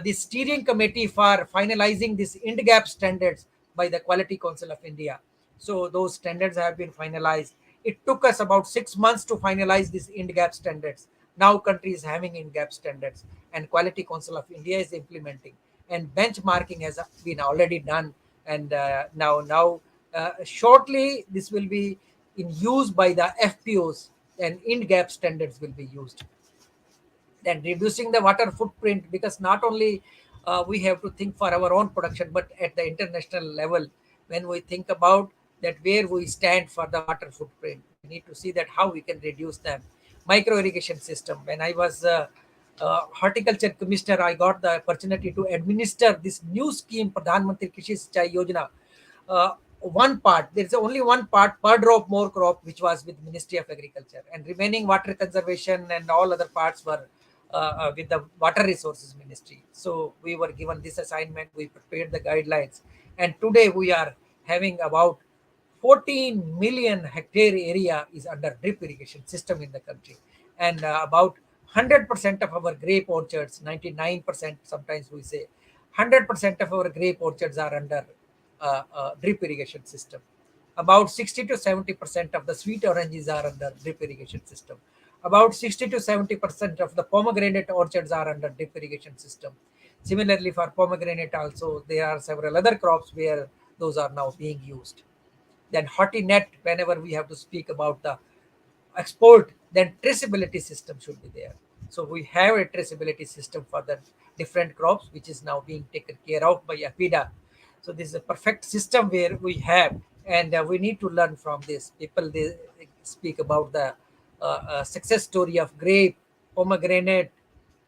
the steering committee for finalizing these INDGAP standards by the Quality Council of India. So those standards have been finalized. It took us about 6 months to finalize these INDGAP standards. Now country is having INDGAP standards, and Quality Council of India is implementing, and benchmarking has been already done. And now shortly this will be in use by the FPOs, and INDGAP standards will be used. Then reducing the water footprint, because not only we have to think for our own production, but at the international level, when we think about that where we stand for the water footprint, we need to see that how we can reduce them. Micro irrigation system. When I was horticulture commissioner, I got the opportunity to administer this new scheme, Pradhan Mantri Krishi Sinchai Yojana. One part, there is only one part, per drop more crop, which was with Ministry of Agriculture, and remaining water conservation and all other parts were with the Water Resources Ministry. So we were given this assignment, we prepared the guidelines, and today we are having about 14 million hectare area is under drip irrigation system in the country, and about 100% of our grape orchards, 99% sometimes we say, 100% of our grape orchards are under drip irrigation system. About 60 to 70% of the sweet oranges are under drip irrigation system. About 60 to 70% of the pomegranate orchards are under drip irrigation system. Similarly, for pomegranate also, there are several other crops where those are now being used. Then Horti net, whenever we have to speak about the export, then traceability system should be there. So we have a traceability system for the different crops, which is now being taken care of by APIDA. So this is a perfect system where we have, and we need to learn from this. People, they speak about the success story of grape, pomegranate,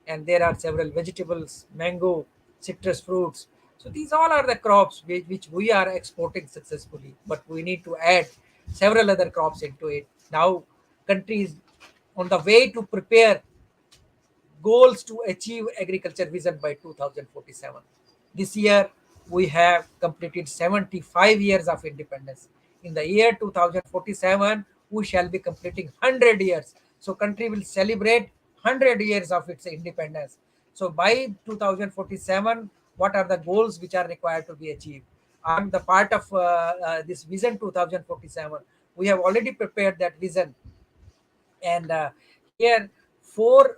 and there are several vegetables, mango, citrus fruits. So these all are the crops which we are exporting successfully, but we need to add several other crops into it. Now countries on the way to prepare goals to achieve agriculture vision by 2047. This year, we have completed 75 years of independence. In the year 2047, we shall be completing 100 years. So country will celebrate 100 years of its independence. So by 2047, what are the goals which are required to be achieved? I'm the part of this vision 2047. We have already prepared that vision, and here four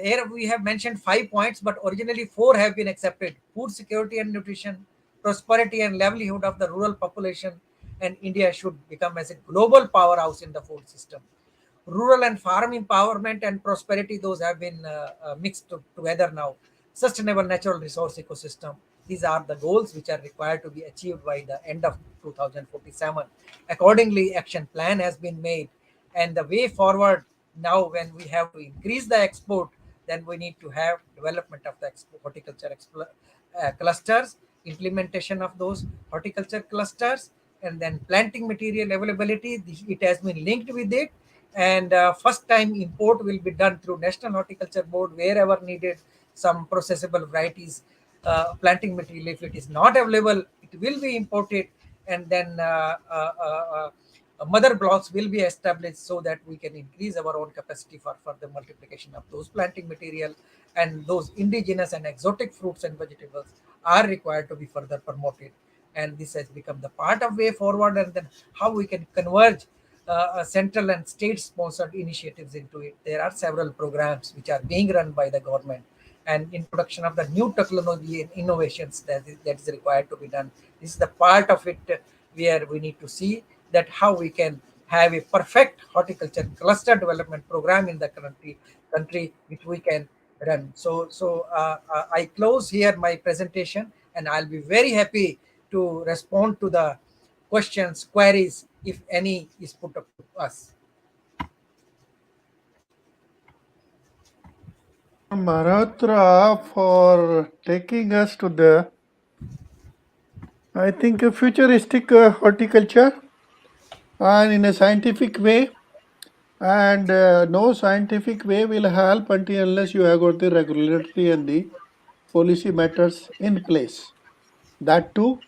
here we have mentioned 5 points, but originally four have been accepted: food security and nutrition, prosperity and livelihood of the rural population, and India should become as a global powerhouse in the food system. Rural and farm empowerment and prosperity, those have been mixed together now. sustainable natural resource ecosystem. These are the goals which are required to be achieved by the end of 2047. Accordingly, action plan has been made, and the way forward now, when we have to increase the export, then we need to have development of the horticulture clusters, implementation of those horticulture clusters, and then planting material availability. It has been linked with it, and first time import will be done through National Horticulture Board wherever needed. Some processable varieties, planting material, if it is not available, it will be imported, and then mother blocks will be established so that we can increase our own capacity for further multiplication of those planting material, and those indigenous and exotic fruits and vegetables are required to be further promoted. And this has become the part of way forward, and then how we can converge central and state sponsored initiatives into it. There are several programs which are being run by the government, and introduction of the new technology and innovations that is required to be done. This is the part of it where we need to see that how we can have a perfect horticulture cluster development program in the country which we can run. I close here my presentation, and I'll be very happy to respond to the questions, queries, if any is put up to us. Malhotra, for taking us to the, I think, a futuristic horticulture and in a scientific way. And no scientific way will help until unless you have got the regulatory and the policy matters in place. That too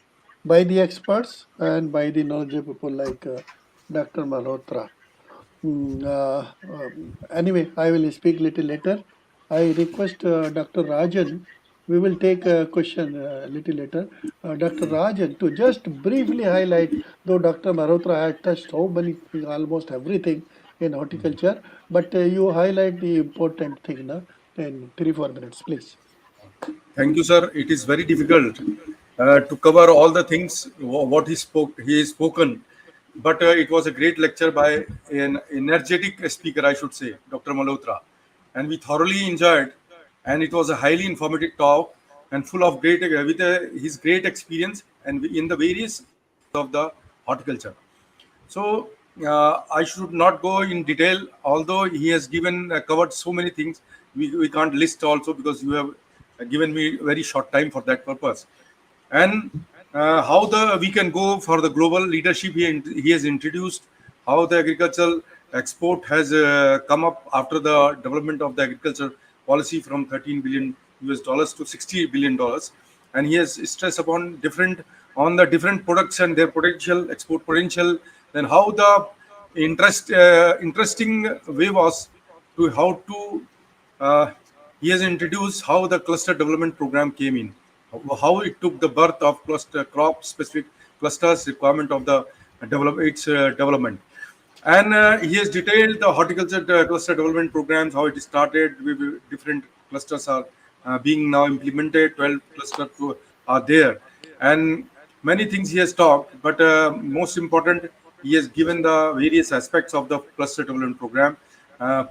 by the experts and by the knowledgeable people like Dr. Malhotra. Anyway, I will speak little later. I request Dr. Rajan. We will take a question a little later. Dr. Rajan, to just briefly highlight, though Dr. Malhotra had touched so many things, almost everything in horticulture, but you highlight the important thing na, in 3 4 minutes, please. Thank you, sir. It is very difficult to cover all the things what he has spoken, but it was a great lecture by an energetic speaker, I should say, Dr. Malhotra, and we thoroughly enjoyed. And it was a highly informative talk and full of great with his great experience and in the various of the horticulture. So I should not go in detail, although he has given covered so many things. We can't list also because you have given me very short time for that purpose. And how the we can go for the global leadership he has introduced, how the agricultural export has come up after the development of the agriculture policy from 13 billion US dollars to 60 billion dollars, and he has stressed upon the different products and their potential export potential. Then how the interesting way was to how to he has introduced how the cluster development program came in, how it took the birth of cluster crop specific clusters requirement of the development. And he has detailed the horticulture cluster development programs, how it started. With different clusters are being now implemented. 12 clusters are there, and many things he has talked. But most important, he has given the various aspects of the cluster development program,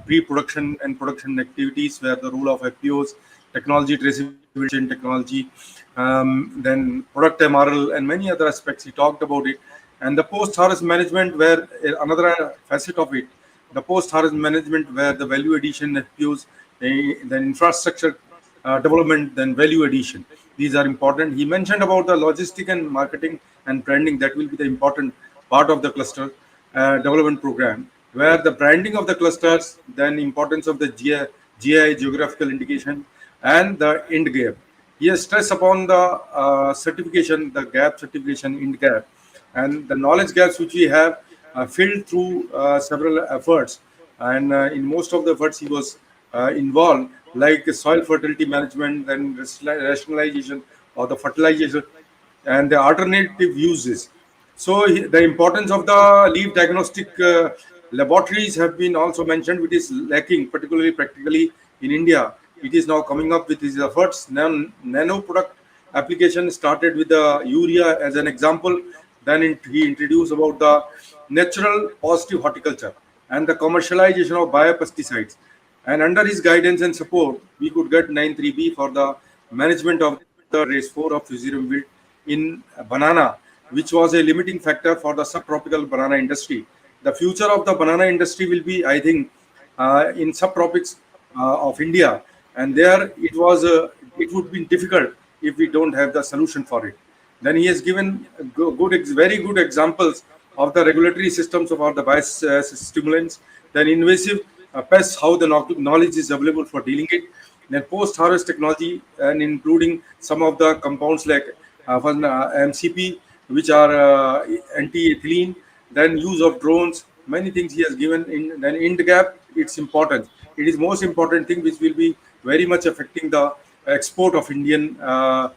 pre-production and production activities, where the role of FPOs, technology traceability technology, then product MRL, and many other aspects. He talked about it. And the post-harvest management, where another facet of it, the post-harvest management, where the value addition FPOs, the infrastructure development, then value addition. These are important. He mentioned about the logistic and marketing and branding. That will be the important part of the cluster development program, where the branding of the clusters, then importance of the GI, geographical indication, and the end gap. He has stressed upon the certification, the gap certification, end gap, and the knowledge gaps which we have filled through several efforts. And in most of the efforts he was involved, like soil fertility management and rationalization or the fertilization and the alternative uses. So the importance of the leaf diagnostic laboratories have been also mentioned, which is lacking, particularly practically in India. It is now coming up with his efforts. Nano product application started with the urea as an example. Then he introduced about the natural positive horticulture and the commercialization of biopesticides. And under his guidance and support, we could get 93B for the management of the race 4 of Fusium built in banana, which was a limiting factor for the subtropical banana industry. The future of the banana industry will be, I think, in subtropics of India, and there it would be difficult if we don't have the solution for it. Then he has given very good examples of the regulatory systems of all the biostimulants, then invasive pests, how the knowledge is available for dealing it, then post-harvest technology, and including some of the compounds like MCP, which are anti-ethylene, then use of drones, many things he has given. Then in the gap, its importance. It is most important thing which will be very much affecting the export of Indian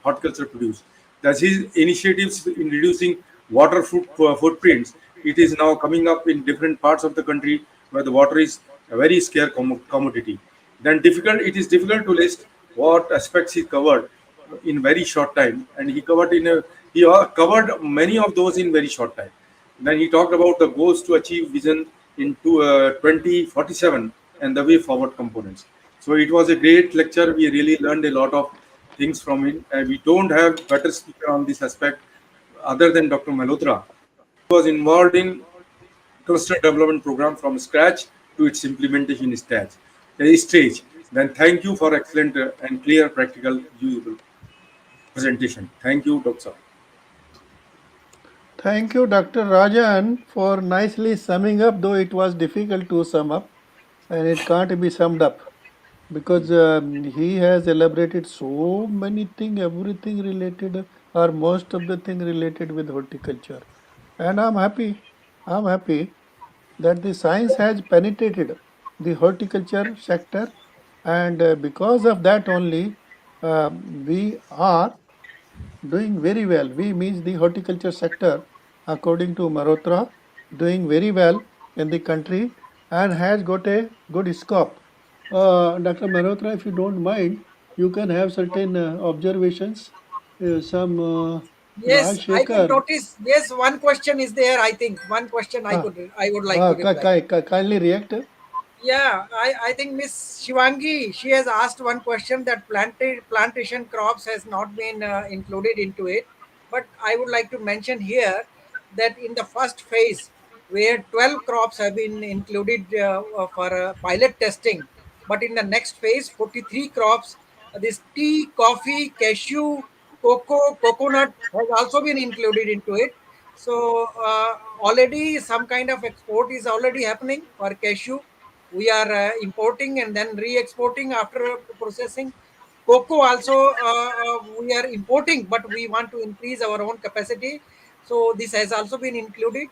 horticulture produce. That's his initiatives in reducing water footprints. It is now coming up in different parts of the country where the water is a very scarce commodity. Then it is difficult to list what aspects he covered in very short time, and he covered many of those in very short time. Then he talked about the goals to achieve vision into 2047 and the way forward components. So it was a great lecture. We really learned a lot of things from it. We don't have better speaker on this aspect other than Dr. Malhotra. He was involved in cluster development program from scratch to its implementation stage. Then thank you for excellent and clear, practical, usable presentation. Thank you, Dr. Thank you, Dr. Rajan, for nicely summing up, though it was difficult to sum up and it can't be summed up because he has elaborated so many things, everything related or most of the thing related with horticulture. And I'm happy that the science has penetrated the horticulture sector, and because of that only, we are doing very well. We means the horticulture sector, according to Marotra, doing very well in the country and has got a good scope. Dr. Marotra, if you don't mind, you can have certain observations. Some Yes, I could Rajshekhar, notice. Yes, one question is there. I think one question uh, I would like to reply. kindly react. Yeah, I think Miss Shivangi, she has asked one question that plantation crops has not been included into it. But I would like to mention here that in the first phase, where 12 crops have been included for pilot testing, but in the next phase, 43 crops, this tea, coffee, cashew, cocoa, coconut has also been included into it. So already some kind of export is already happening for cashew. We are importing and then re-exporting after processing. Cocoa also we are importing, but we want to increase our own capacity. So this has also been included.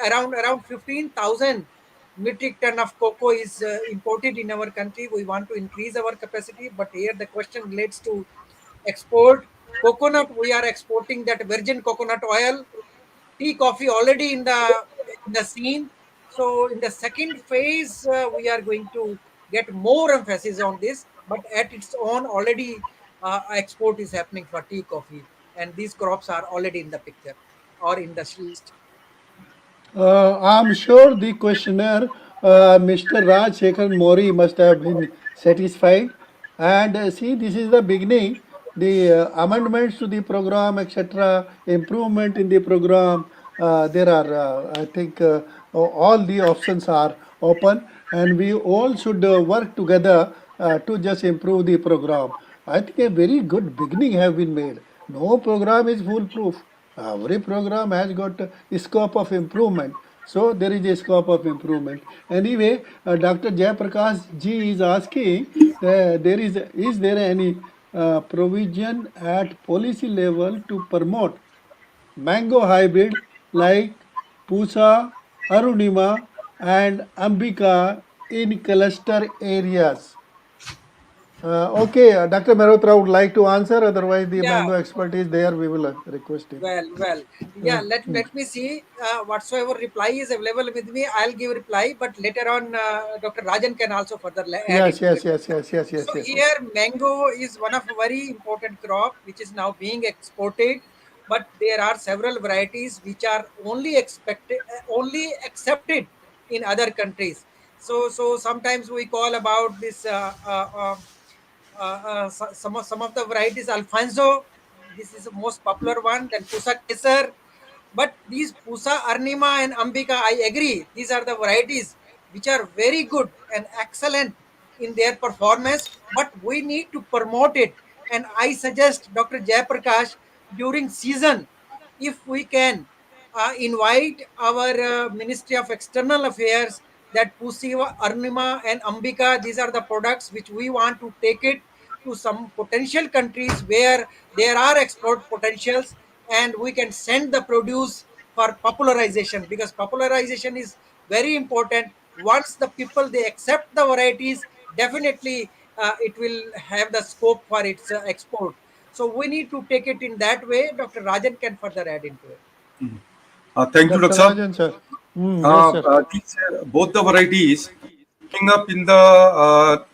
Around 15,000 metric ton of cocoa is imported in our country. We want to increase our capacity, but here the question relates to export. Coconut, we are exporting that virgin coconut oil. Tea, coffee already in the scene. So in the second phase, we are going to get more emphasis on this. But at its own, already export is happening for tea, coffee, and these crops are already in the picture or in the list. I'm sure the questionnaire, Mr. Raj Shekhar Mori, must have been satisfied. And see, this is the beginning. The amendments to the program, etc., improvement in the program. There are, I think, all the options are open, and we all should work together to just improve the program. I think a very good beginning have been made. No program is foolproof. Every program has got a scope of improvement. So there is a scope of improvement. Anyway, Dr. Jayaprakash ji is asking, is there any provision at policy level to promote mango hybrid like Pusa, Arunima, and Ambika in cluster areas? Okay, Dr. Mehrotra would like to answer. Otherwise, the Yeah, mango expert is there. We will request him. well. Yeah. Uh, Let me see. Whatsoever reply is available with me, I'll give reply. But later on, Dr. Rajan can also further add yes, into yes, it. yes, yes, yes, So yes, yes, yes. here mango is one of a very important crop which is now being exported, but there are several varieties which are only accepted in other countries. So sometimes we call about this some of the varieties Alfonso. This is the most popular one. Then Pusa Kesar. But these Pusa, Arnima, and Ambika, I agree. These are the varieties which are very good and excellent in their performance. But we need to promote it. And I suggest Dr. Jayaprakash during season, if we can invite our Ministry of External Affairs that Pusiva, Arnima, and Ambika, these are the products which we want to take it to some potential countries where there are export potentials, and we can send the produce for popularization, because popularization is very important. Once the people they accept the varieties, definitely it will have the scope for its export. So we need to take it in that way. Dr. Rajan can further add into it. Thank you, Dr. Dr. Rajan, sir. Yes, sir. Both the varieties picking up in the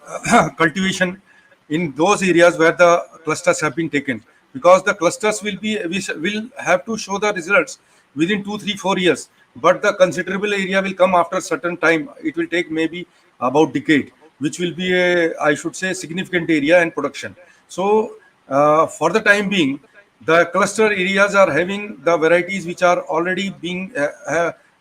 cultivation in those areas where the clusters have been taken, because the clusters will have to show the results within 2 3 4 years, but the considerable area will come after certain time. It will take maybe about decade, which will be a, I should say, significant area and production. So for the time being, the cluster areas are having the varieties which are already being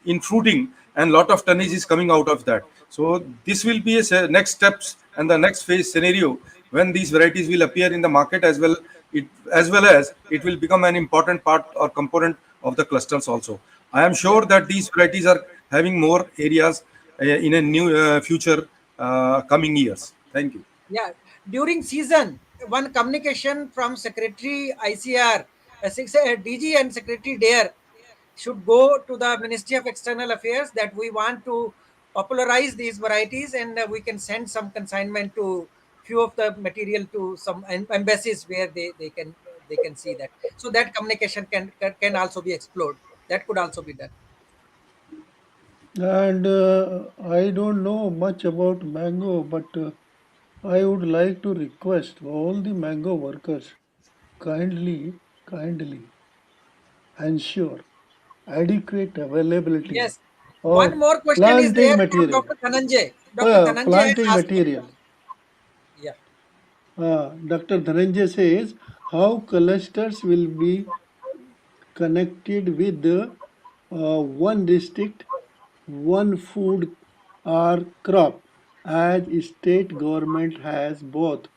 in fruiting, and lot of tonnage is coming out of that. So this will be a next steps and the next phase scenario when these varieties will appear in the market as well. It as well as it will become an important part or component of the clusters also. I am Yeah. sure that these varieties are having more areas in a new future coming years. Thank you. Yeah, during season, one communication from Secretary ICR, DG and Secretary DARE should go to the Ministry of External Affairs that we want to popularize these varieties, and we can send some consignment to few of the material to some embassies where they can see that. So that communication can also be explored. That could also be done. And I don't know much about mango, but I would like to request all the mango workers kindly ensure adequate availability Yes. One of more question is there planting from material. Dr. Dhananjay. Oh Dr. yeah, Dhananjay has planting asked me. material. Yeah. Dr. Dhananjay says how clusters will be connected with the one district, one food or crop, as state government has both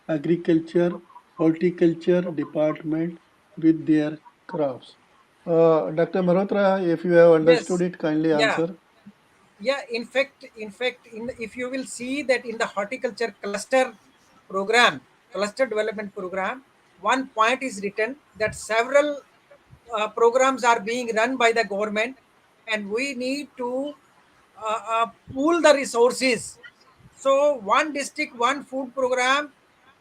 agriculture, horticulture department with their crops. Dr. Malhotra, if you have understood Yes. it, kindly Yeah. answer. Yeah, in fact, if you will see that in the horticulture cluster development program, one point is written that several programs are being run by the government, and we need to pool the resources. So one district, one food program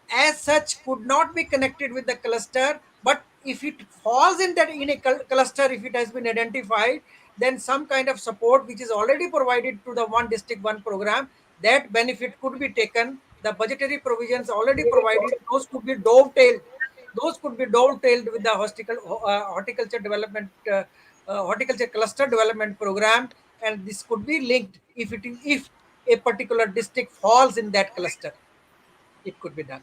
as such could not be connected with the cluster, but if it falls in that in a cluster, if it has been identified, then some kind of support which is already provided to the one district, one program, that benefit could be taken. The budgetary provisions already provided, those could be dovetailed with the horticulture development, horticulture cluster development program, and this could be linked if a particular district falls in that cluster, it could be done.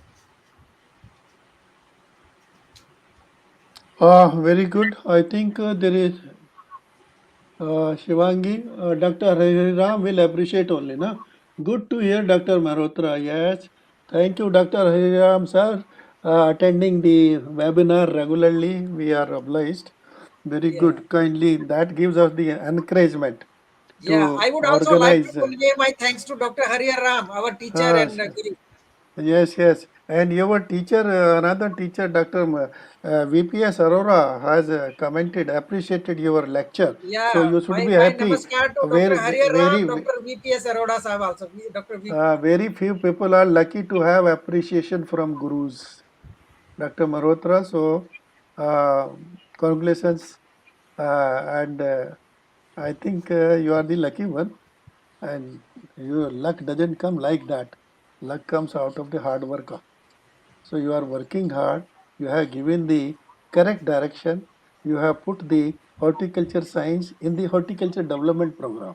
Very good. I think there is Shivangi, Dr. Hariram will appreciate only, na? Good to hear Dr. Malhotra. Yes, thank you, Dr. Hariram, sir, attending the webinar regularly. We are obliged. Very Yeah. good. Kindly, that gives us the encouragement Yeah, to I would also like to organize. convey my thanks to Dr. Hari Ram, our teacher Uh, and guru. yes, yes. And your teacher, another teacher, Dr. VPS Arora, has commented, appreciated your lecture. So Yeah, you should be my happy. namaskar to Dr. Very, Hari Ram, very, Dr. VPS Aroda Sahab also, Dr. V. very few people are lucky to have appreciation from gurus, Dr. Malhotra. So, uh, congratulations, and I think you are the lucky one, and your luck doesn't come like that. Luck comes out of the hard work. So you are working hard. You have given the correct direction. You have put the horticulture science in the horticulture development program,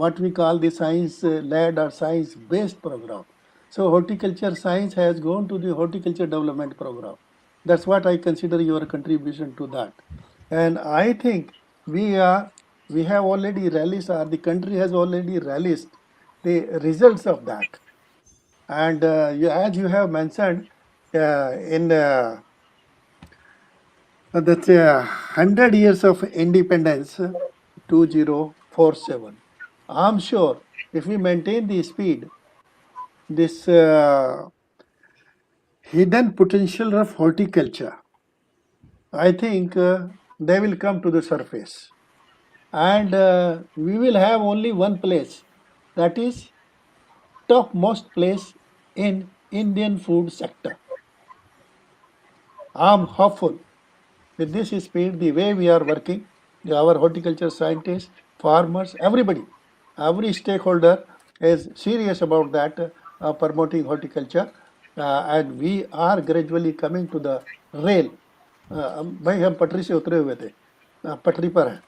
what we call the science led or science based program. So horticulture science has gone to the horticulture development program. That's what I consider your contribution to that. And I think we are we have already released, or the country has already released the results of that. And as you have mentioned, in that's 100 years of independence, 2047. I'm sure if we maintain the speed, this hidden potential of horticulture, I think they will come to the surface. And we will have only one place, that is topmost place in Indian food sector. I'm hopeful with this speed, the way we are working, our horticulture scientists, farmers, everybody, every stakeholder is serious about that, promoting horticulture, and we are gradually coming to the rail. भाई हम पटरी से उतरे हुए थे, पटरी पर हैं,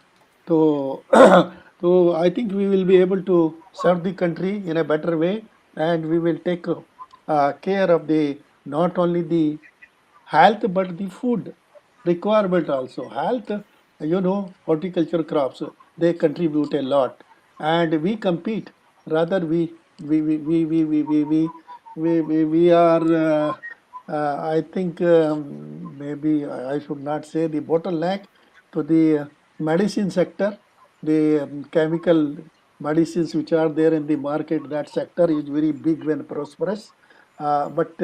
तो तो I think we will be able to serve the country in a better way, and we will take care of the not only the health but the food requirement also. Health, horticulture crops, they contribute a lot, and we compete. Rather, we are. I think maybe I should not say the bottleneck to the medicine sector, the chemical medicines which are there in the market. That sector is very big when prosperous, but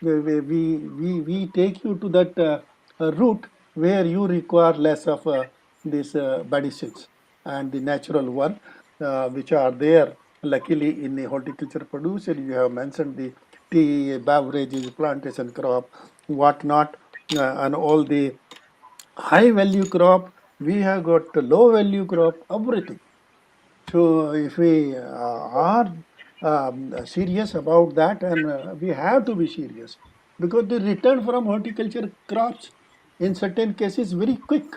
we take you to that route where you require less of these medicines and the natural one which are there luckily in the horticulture producer. You have mentioned the tea, beverages, plantation crop, whatnot, and all the high value crop. We have got the low value crop, everything. So if we are serious about that, and we have to be serious, because the return from horticulture crops in certain cases very quick,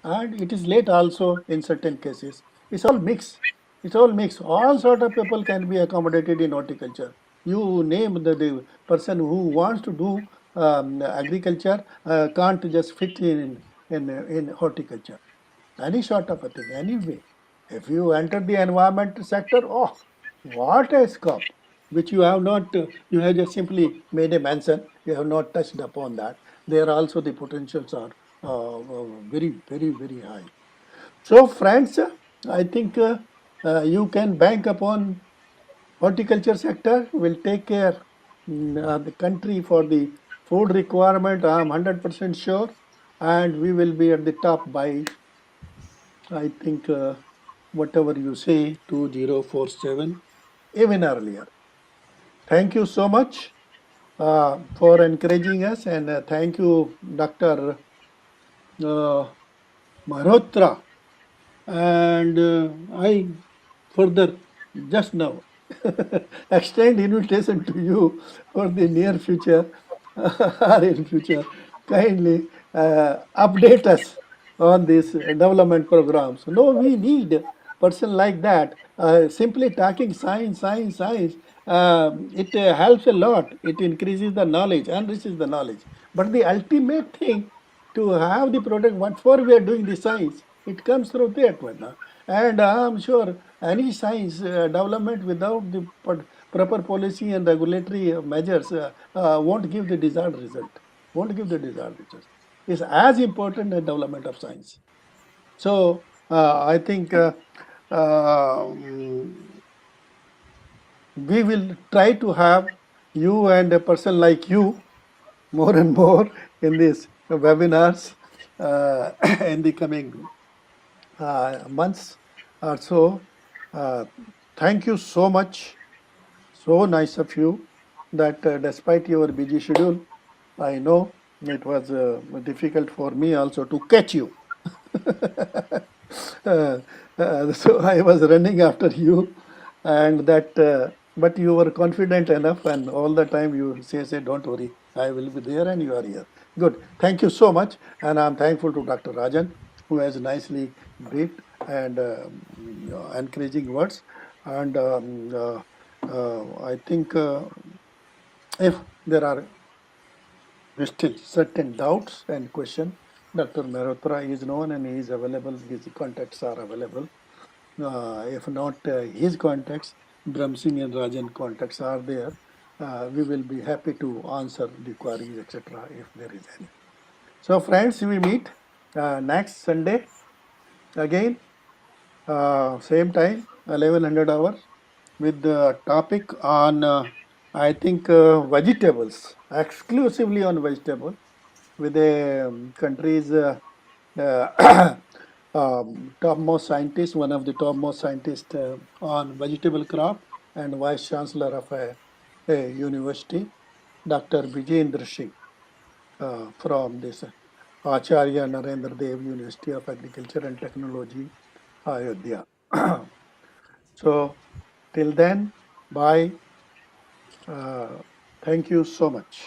and it is late also in certain cases. It's all mixed. It's all mixed. All sort of people can be accommodated in horticulture. You name the person who wants to do agriculture can't just fit in horticulture. Any sort of a thing, anyway. If you enter the environment sector, oh, what a scope, which you have not, you have just simply made a mention, you have not touched upon that. There also the potentials are very, very, very high. So, friends, I think you can bank upon horticulture sector will take care the country for the food requirement. I am 100% sure, and we will be at the top by, I think, whatever you say, 2047, even earlier. Thank you so much for encouraging us, and thank you, Dr. Uh, Malhotra. And I further just now extend invitation to you for the near future or in future. Kindly update us on these development programs. No, we need person like that. Simply talking science, science, science. It helps a lot. It increases the knowledge, enriches the knowledge. But the ultimate thing to have the product, what for we are doing the science, it comes through that one. And I'm sure any science development without the proper policy and regulatory measures won't give the desired result. Won't give the desired result. It's as important as development of science. So I think we will try to have you and a person like you more and more in these webinars in the coming months or so. Thank you so much. So nice of you that despite your busy schedule, I know it was difficult for me also to catch you. uh, so I was running after you, and that, but you were confident enough, and all the time you say, don't worry, I will be there, and you are here. Good. Thank you so much, and I'm thankful to Dr. Rajan, who has nicely briefed and encouraging words. And I think if there are still certain doubts and question, Dr. Mehrotra is known and he is available. His contacts are available. If not his contacts, Bram Singh and Rajan contacts are there. We will be happy to answer the queries, etc., if there is any. So, friends, we meet next Sunday again, same time, 1100 hours, with the topic on, I think, vegetables, exclusively on vegetable, with the country's topmost scientist, one of the topmost scientists on vegetable crop and vice chancellor of a university, Dr. Vijayendra Singh from this Acharya Narendra Dev University of Agriculture and Technology, Ayodhya. So, till then, bye. Uh, thank you so much.